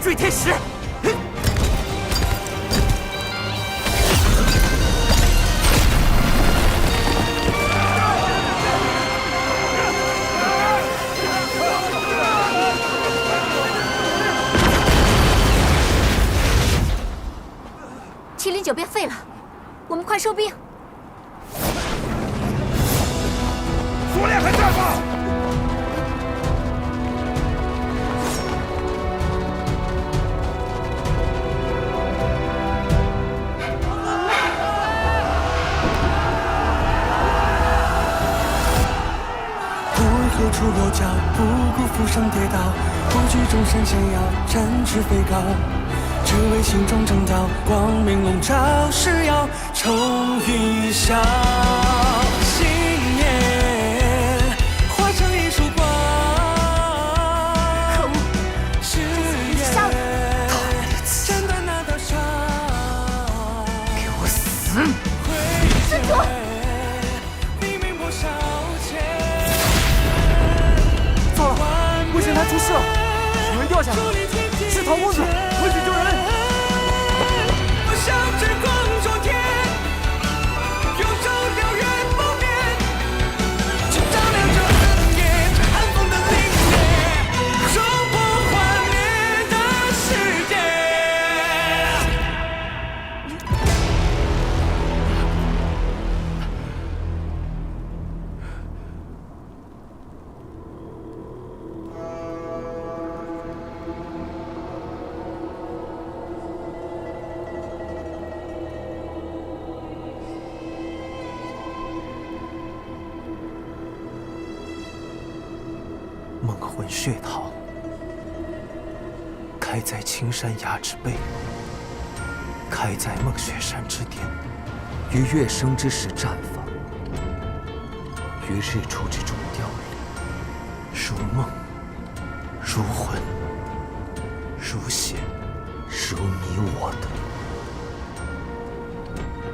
追天石，麒麟9变废了，我们快收兵。锁链还在吗？ 何处落脚，不辜负上跌倒，不惧众生煎熬，展翅飞高，只为心中正道，光明笼罩，誓要冲云霄。信念化成一束光，可恶！誓言斩断那道伤，给我死！真主！糟了，卫神台出事了，有人掉下来，是陶公子，快去救人！我向之光中天，永照燎原不变，去照亮这暗夜，寒风的凛冽，冲破幻灭的世界。梦魂血桃，开在青山崖之背，开在梦雪山之巅，于月升之时绽放，于日出之中凋零。如梦，如魂，如血，如你我的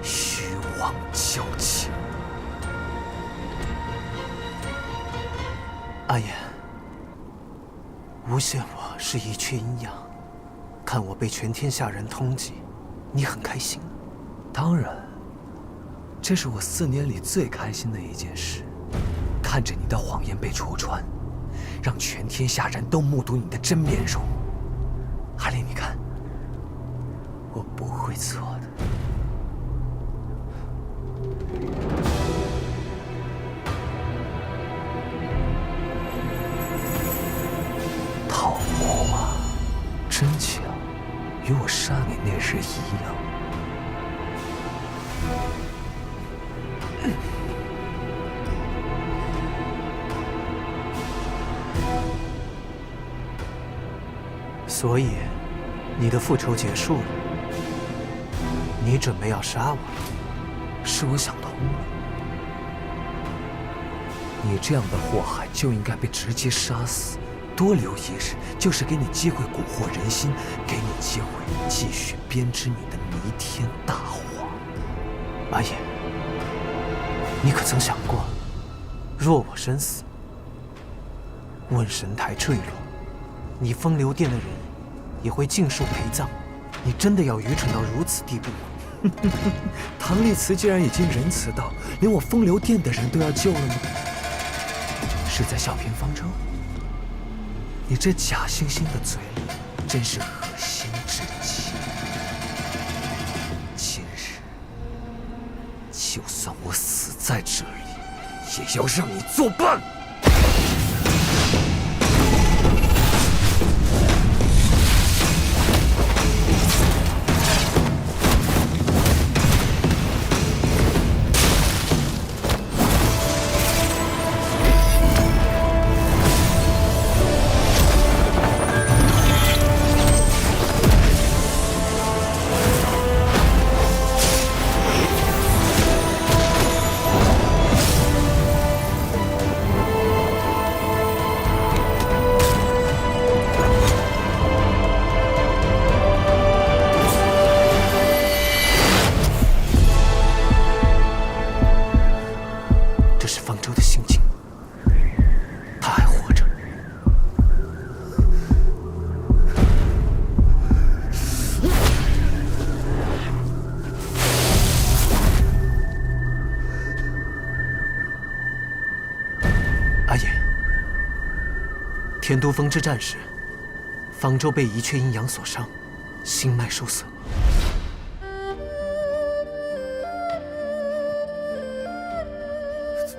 虚妄交情。阿言，诬陷我是一缺阴阳，看我被全天下人通缉，你很开心？当然，这是我4年里最开心的一件事。看着你的谎言被戳穿，让全天下人都目睹你的真面容。阿莲，你看，我不会错的。桃木啊，真巧，与我杀你那日一样。所以，你的复仇结束了，你准备要杀我？是我想通了，你这样的祸害就应该被直接杀死，多留一日，就是给你机会蛊惑人心，给你机会继续编织你的弥天大谎。阿言，你可曾想过，若我身死，问神台坠落，你风流殿的人也会尽数陪葬？你真的要愚蠢到如此地步吗？唐丽慈既然已经仁慈到连我风流殿的人都要救了吗？是在笑贫方舟？你这假惺惺的嘴里真是恶心至极。今日，就算我死在这里，也要让你作伴。天都峰之战时，方舟被一阙阴阳所伤，心脉受损。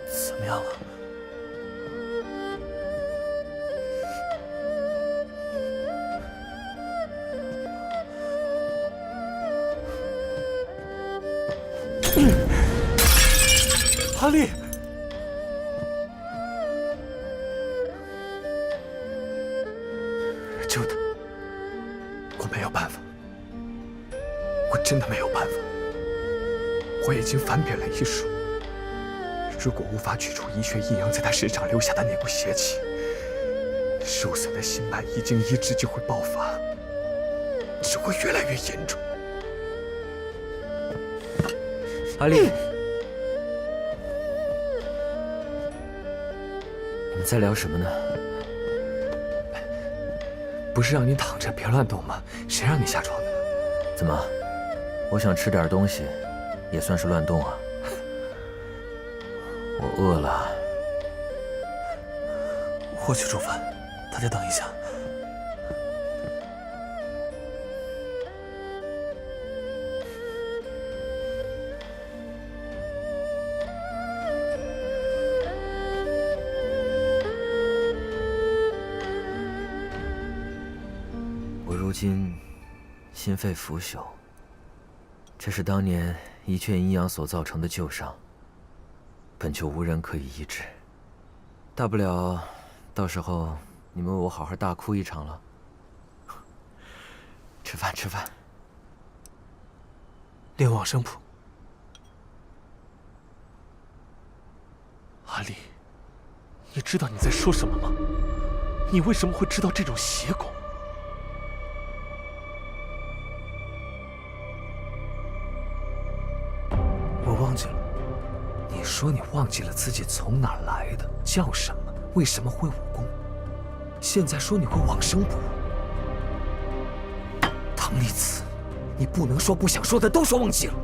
怎么样了？哈利。救他。我没有办法，我真的没有办法。我已经翻遍了医书，如果无法取出一血阴阳在他身上留下的那股邪气，受损的心脉一经移植就会爆发，只会越来越严重。阿丽，你们在聊什么呢？不是让你躺着别乱动吗？谁让你下床的？怎么，我想吃点东西，也算是乱动啊？我饿了。我去煮饭，大家等一下。我如今心肺腐朽，这是当年一阙阴阳所造成的旧伤，本就无人可以医治。大不了，到时候你们为我好好大哭一场了。吃饭，吃饭。练往生谱。阿丽，你知道你在说什么吗？你为什么会知道这种邪功？我忘记了。你说你忘记了自己从哪儿来的，叫什么，为什么会武功？现在说你会往生谱。唐丽子，你不能说不想说的都说忘记了。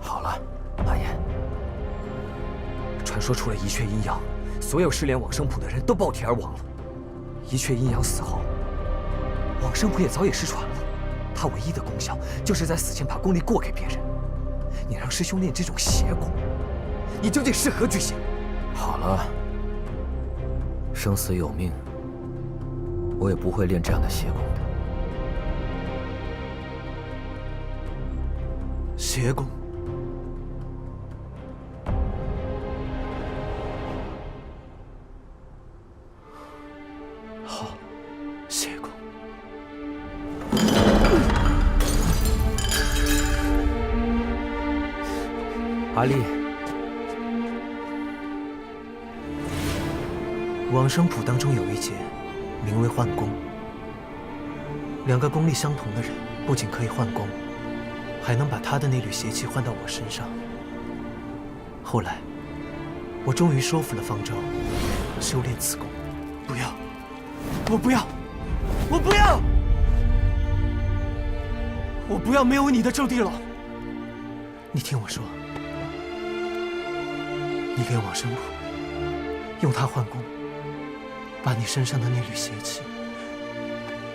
好了，阿言。传说出了一阙阴阳，所有失联往生谱的人都爆体而亡了。一阙阴阳死后，往生谱也早已失传了。它唯一的功效就是在死前把功力过给别人。你让师兄练这种邪功，你究竟是何居心？好了，生死有命，我也不会练这样的邪功的。邪功？好，邪功。阿丽，往生谱当中有一节，名为换功。两个功力相同的人，不仅可以换功，还能把他的那缕邪气换到我身上。后来，我终于说服了方舟，修炼此功。不要，我不要，我不要，我不要没有你的周地楼。你听我说。你练往生谱，用它换功，把你身上的那缕邪气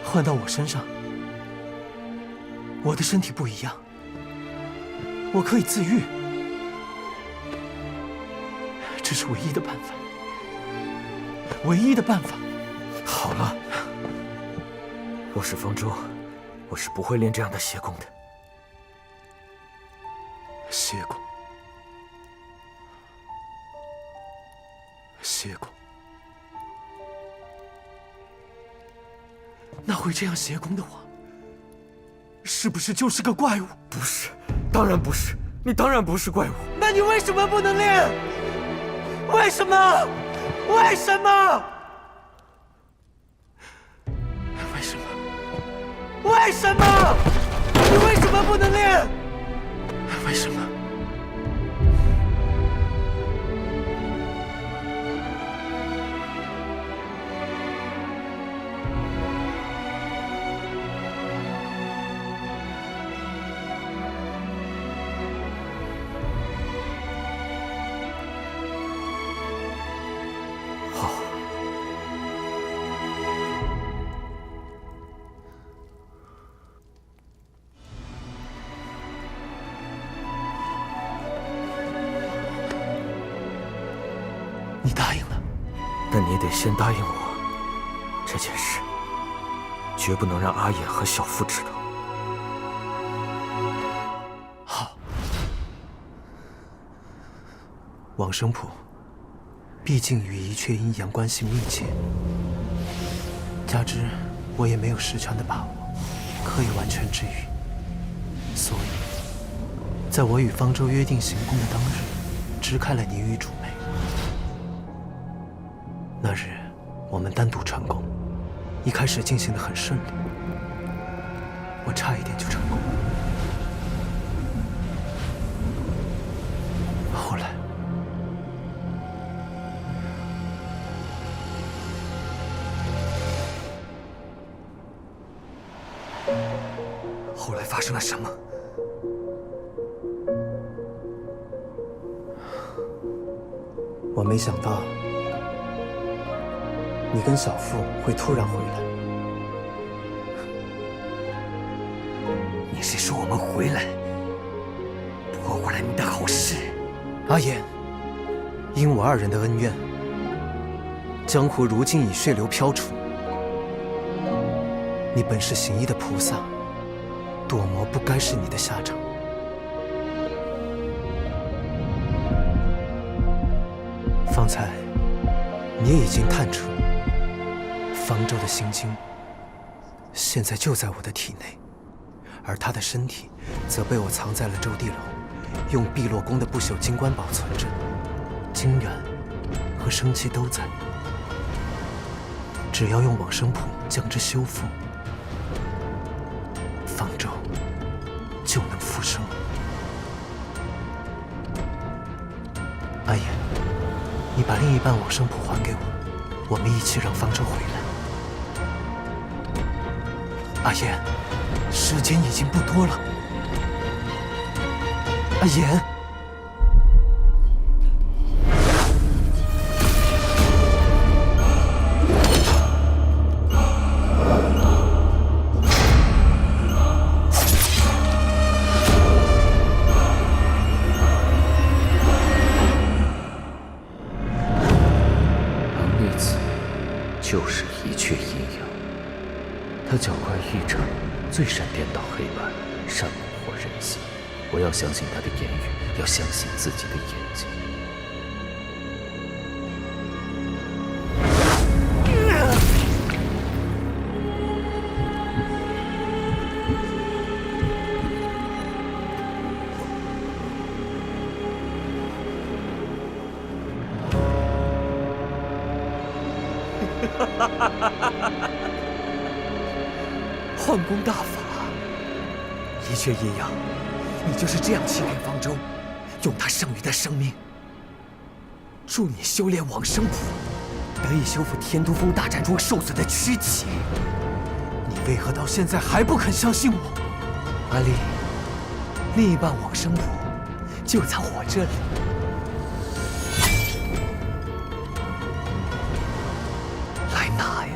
换到我身上。我的身体不一样，我可以自愈，这是唯一的办法，唯一的办法。好了，我是方舟，我是不会练这样的邪功的。邪功。邪功，那会这样邪功的我，是不是就是个怪物？不是，当然不是，你当然不是怪物。那你为什么不能练？为什么？为什么？为什么？为什么？你为什么不能练？为什么？你答应了，但你得先答应我，这件事绝不能让阿衍和小妇知道。好，往生谱毕竟与一阙阴阳关系密切，加之我也没有十全的把握，可以完全治愈。所以，在我与方舟约定行宫的当日，支开了你与主妹。那日，我们单独传功，一开始进行得很顺利，我差一点就成功了。后来，后来发生了什么？我没想到你跟小傅会突然回来。你是说我们回来，破坏了你的好事？阿言，因我二人的恩怨，江湖如今已血流飘出。你本是行医的菩萨，堕魔不该是你的下场。方才，你已经探出方舟的心经，现在就在我的体内，而他的身体则被我藏在了周地楼，用碧落宫的不朽金棺保存着，精元和生气都在。只要用往生谱将之修复，方舟就能复生。阿言，你把另一半往生谱还给我，我们一起让方舟回来。阿言，时间已经不多了。阿言。就是一阙阴阳，他脚快一掌，最善颠倒黑白，善蛊惑人心。我要相信他的言语，要相信自己的眼睛。幻功大法，一阙阴阳，你就是这样欺骗方舟，用他剩余的生命，助你修炼往生谱，得以修复天都峰大战中受损的躯体。你为何到现在还不肯相信我？阿丽，另一半往生谱就在我这里。来拿呀！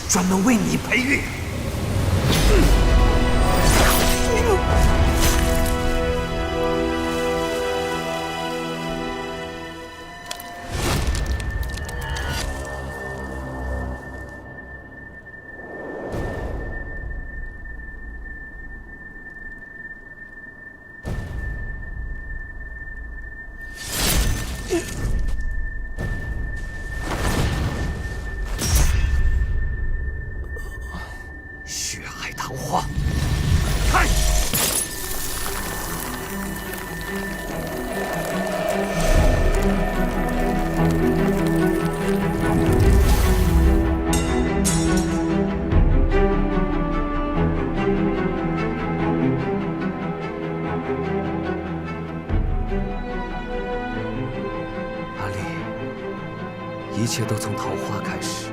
专门为你培育。切都从桃花开始，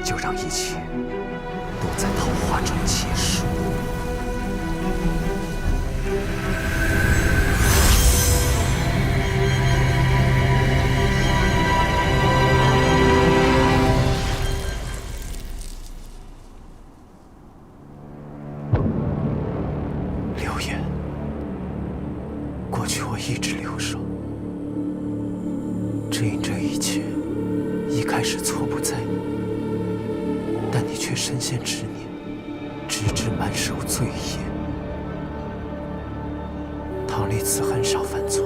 就让一切都在桃花中结束。流言，过去我一直留守，只因这一切一开始错不在你，但你却深陷执念，直至满手罪业。唐丽慈很少犯错，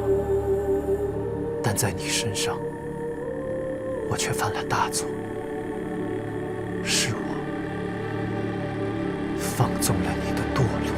但在你身上，我却犯了大错。是我放纵了你的堕落。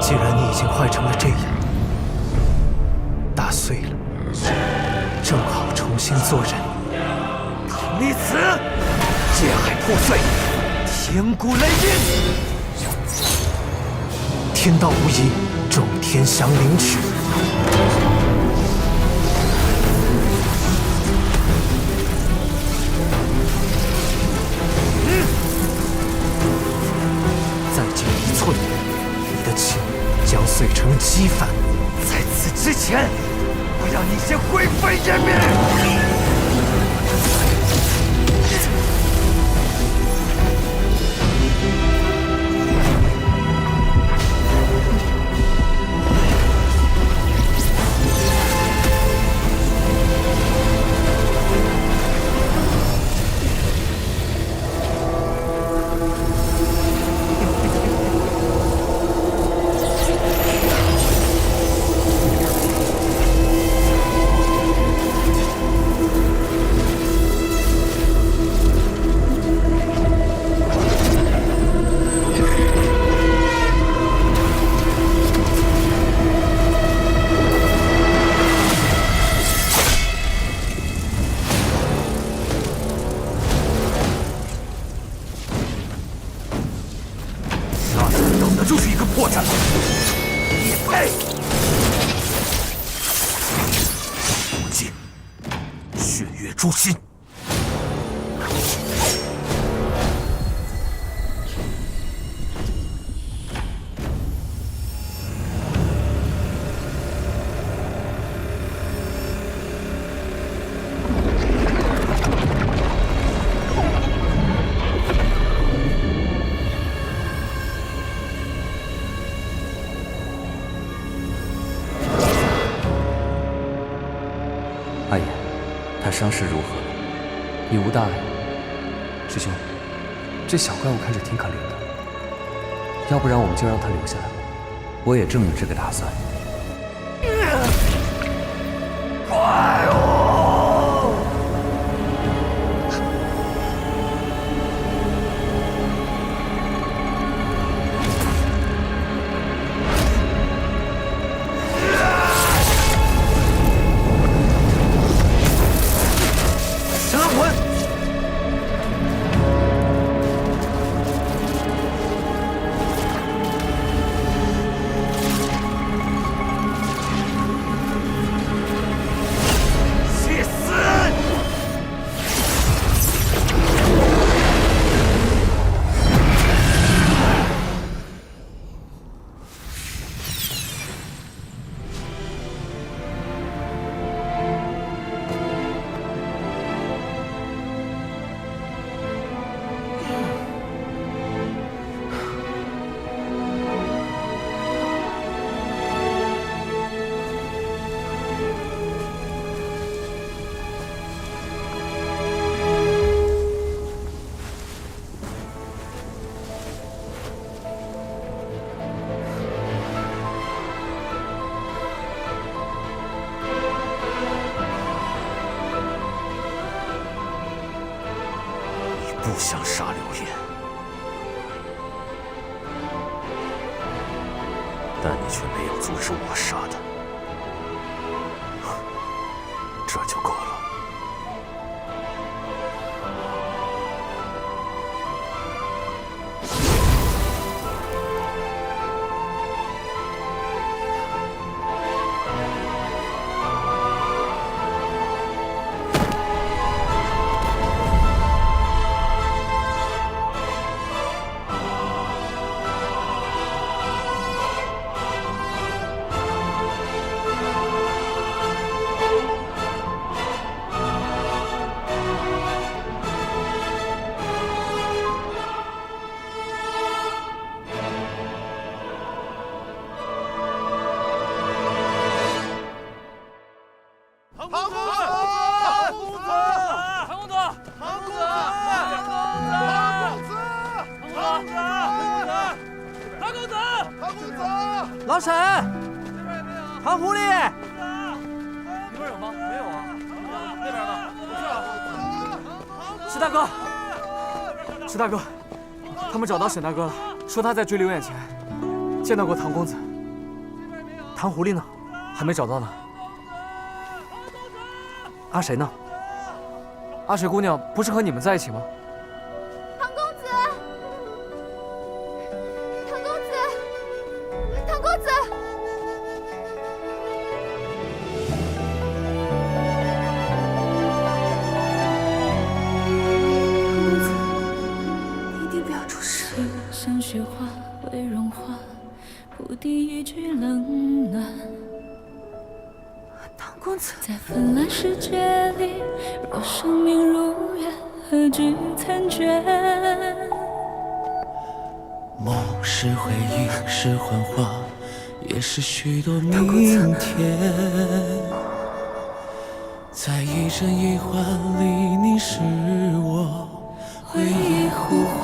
既然你已经坏成了这样，打碎了，正好重新做人。唐丽慈，界海破碎，天鼓雷鸣，天道无疑，众天降临去。再进一寸，你的情将碎成齑粉。在此之前，我让你先灰飞烟灭！这就是一个破绽，也配！无尽，血月诛心。阿言，他伤势如何了？已无大碍。师兄，这小怪物看着挺可怜的，要不然我们就让他留下来。我也正有这个打算。怪物！不想杀流言，是我杀的，这就够了。老沈，唐狐狸，里边有吗？没有啊。那边呢？石大哥，石大哥，他们找到沈大哥了，说他在追刘远前见到过唐公子。唐狐狸呢？还没找到呢。阿谁呢？阿水姑娘不是和你们在一起吗？唐公子，唐公子，唐公子。你一定不要出事。像雪花会融化，不敌一句冷暖。唐公子，在纷乱世界里，若生命如愿，何惧残卷？梦是回忆，是幻化，也是许多明天。在一真一幻里，你是我回忆呼唤。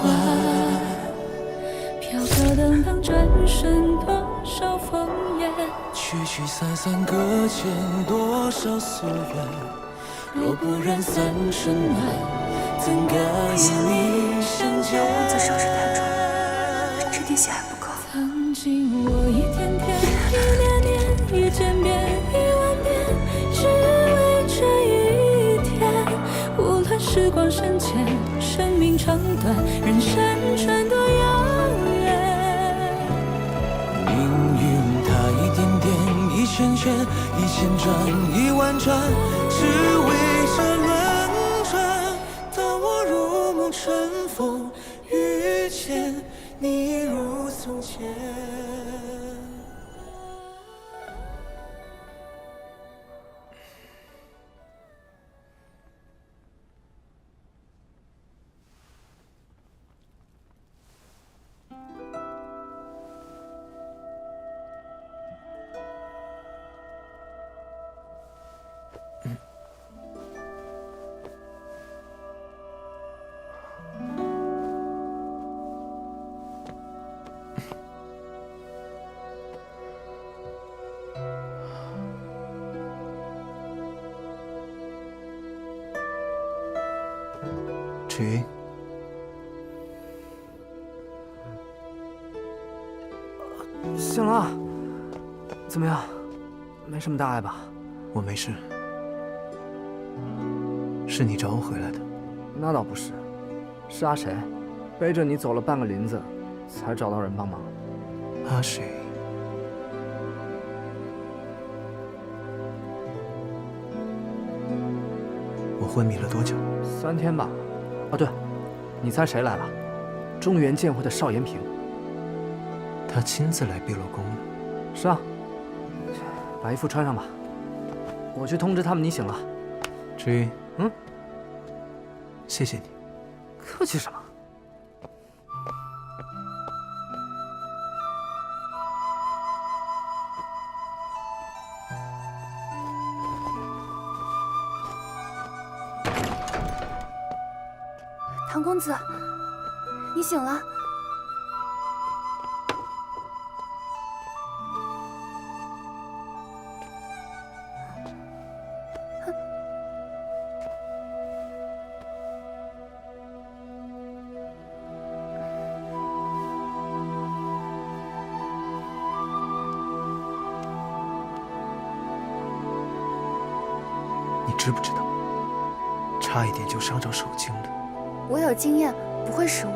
飘飘荡荡，转瞬多少风烟。聚聚散散，搁浅多少夙愿。若不染三生暖，怎敢与你相见？这伤势太重，这滴血还不够。曾经我一天天，一年年，一千遍，一万遍，只为这一天。无论时光深浅，生命长短，人生穿多遥远。命运它一点点，一圈圈，一千转，一万转，只为这轮转。当我如梦春风，遇见你如从前。芷云，醒了，怎么样？没什么大碍吧？我没事。是你找我回来的？那倒不是，是阿谁背着你走了半个林子，才找到人帮忙。阿谁？我昏迷了多久？3天吧。啊，对，你猜谁来了？中原剑会的邵延平。他亲自来碧落宫了。是啊。把衣服穿上吧，我去通知他们你醒了。芷云，谢谢你。客气什么？唐公子，你醒了。你知不知道？差一点就伤着手经了。我有经验，不会失误。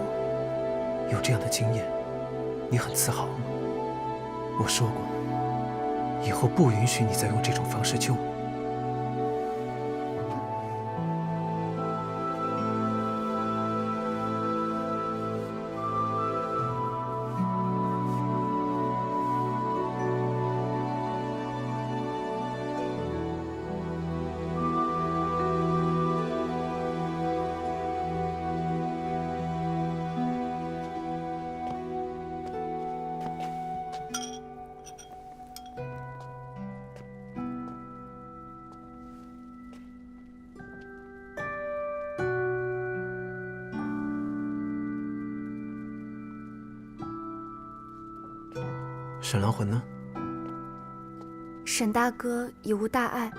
有这样的经验，你很自豪吗？我说过，以后不允许你再用这种方式救我。沈狼魂呢？沈大哥已无大碍，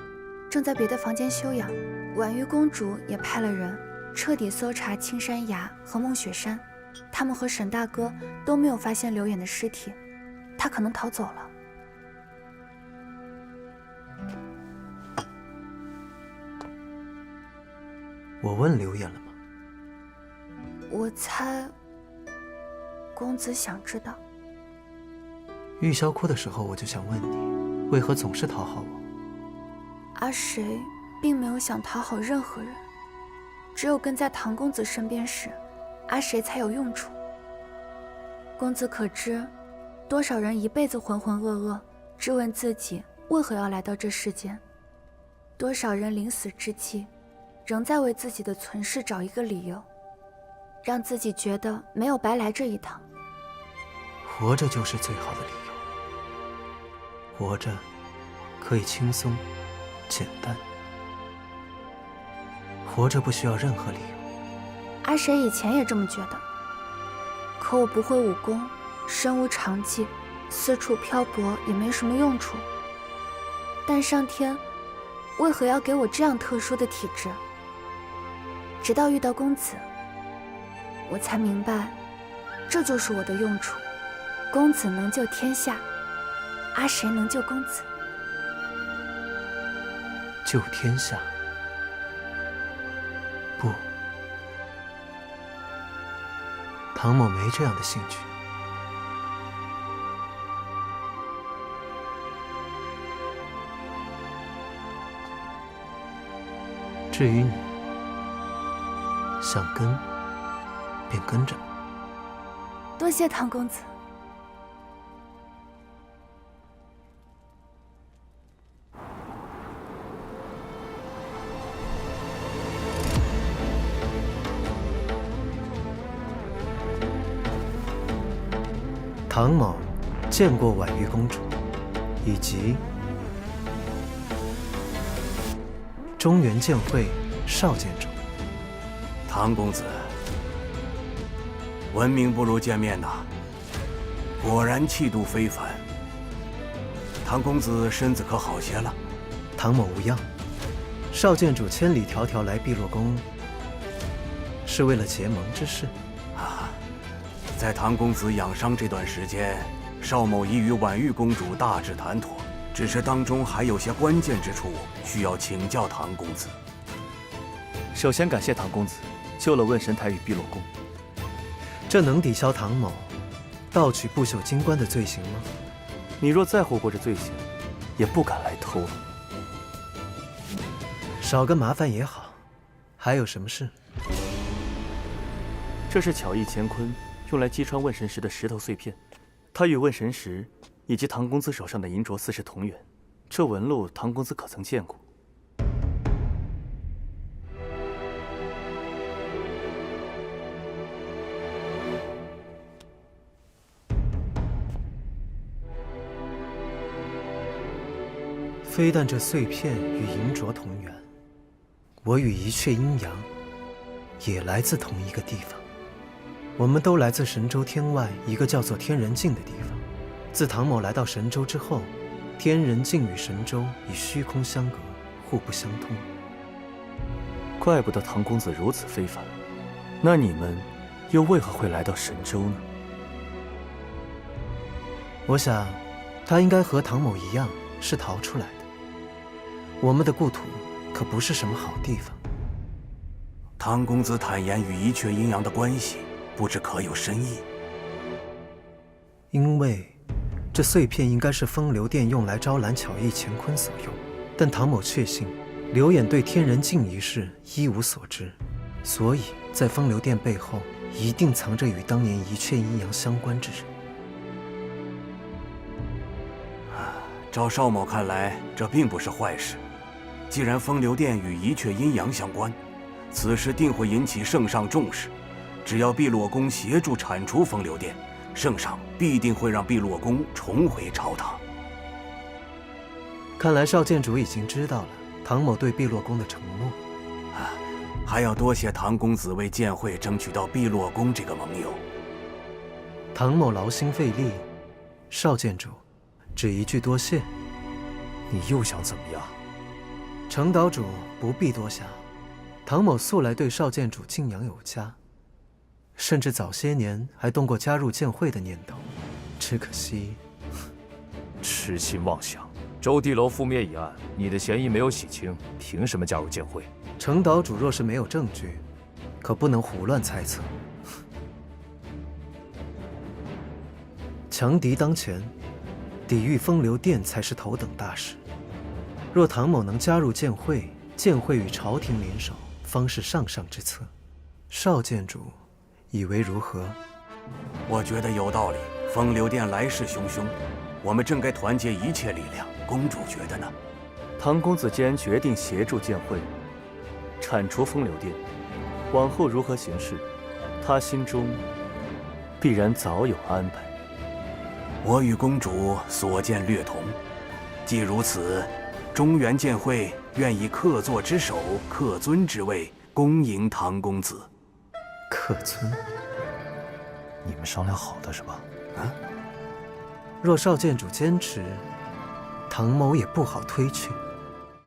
正在别的房间休养。婉玉公主也派了人彻底搜查青山崖和梦雪山，他们和沈大哥都没有发现刘远的尸体，他可能逃走了。我问刘远了吗？我猜，公子想知道。玉箫哭的时候，我就想问你，为何总是讨好我？阿谁并没有想讨好任何人，只有跟在唐公子身边时，阿谁才有用处。公子可知，多少人一辈子浑浑噩噩，质问自己为何要来到这世间？多少人临死之际，仍在为自己的存世找一个理由，让自己觉得没有白来这一趟。活着就是最好的理由。活着可以轻松、简单，活着不需要任何理由。阿谁以前也这么觉得，可我不会武功，身无长技，四处漂泊也没什么用处。但上天为何要给我这样特殊的体质？直到遇到公子，我才明白，这就是我的用处。公子能救天下，阿谁能救公子？救天下？不，唐某没这样的兴趣。至于你，想跟便跟着。多谢唐公子。唐某见过婉玉公主，以及中原剑会少剑主。唐公子，闻名不如见面呐，果然气度非凡。唐公子身子可好些了？唐某无恙。少剑主千里迢迢来碧落宫，是为了结盟之事。在唐公子养伤这段时间，邵某已与婉玉公主大致谈妥，只是当中还有些关键之处需要请教唐公子。首先感谢唐公子救了问神台与碧落宫，这能抵消唐某盗取不朽金冠的罪行吗？你若在乎过这罪行，也不敢来偷了。少个麻烦也好。还有什么事？这是巧艺乾坤用来击穿问神石的石头碎片，它与问神石以及唐公子手上的银镯4是同源。这纹路，唐公子可曾见过？非但这碎片与银镯同源，我与一阙阴阳也来自同一个地方。我们都来自神州天外一个叫做天人境的地方。自唐某来到神州之后，天人境与神州以虚空相隔，互不相通。怪不得唐公子如此非凡，那你们又为何会来到神州呢？我想，他应该和唐某一样是逃出来的。我们的故土可不是什么好地方。唐公子坦言与一阙阴阳的关系，不知可有深意？因为这碎片应该是风流殿用来招揽巧艺乾坤所用，但唐某确信刘演对天人镜一事一无所知，所以在风流殿背后一定藏着与当年一阙阴阳相关之人。照邵某看来，这并不是坏事。既然风流殿与一阙阴阳相关，此事定会引起圣上重视。只要碧落宫协助铲除风流殿，圣上必定会让碧落宫重回朝堂。看来少监主已经知道了唐某对碧落宫的承诺。还要多谢唐公子为剑会争取到碧落宫这个盟友。唐某劳心费力，少监主只一句多谢。你又想怎么样？程岛主不必多想，唐某素来对少监主敬仰有加，甚至早些年还动过加入剑会的念头，只可惜痴心妄想。周地楼覆灭一案，你的嫌疑没有洗清，凭什么加入剑会？程岛主若是没有证据，可不能胡乱猜测。强敌当前，抵御风流殿才是头等大事。若唐某能加入剑会，剑会与朝廷联手，方是上上之策。少监主以为如何？我觉得有道理。风流殿来势汹汹，我们正该团结一切力量。公主觉得呢？唐公子既然决定协助剑会铲除风流殿，往后如何行事，他心中必然早有安排。我与公主所见略同，既如此，中原剑会愿以客座之首、客尊之位恭迎唐公子。客尊？你们商量好的是吧？若少监主坚持，唐某也不好推却。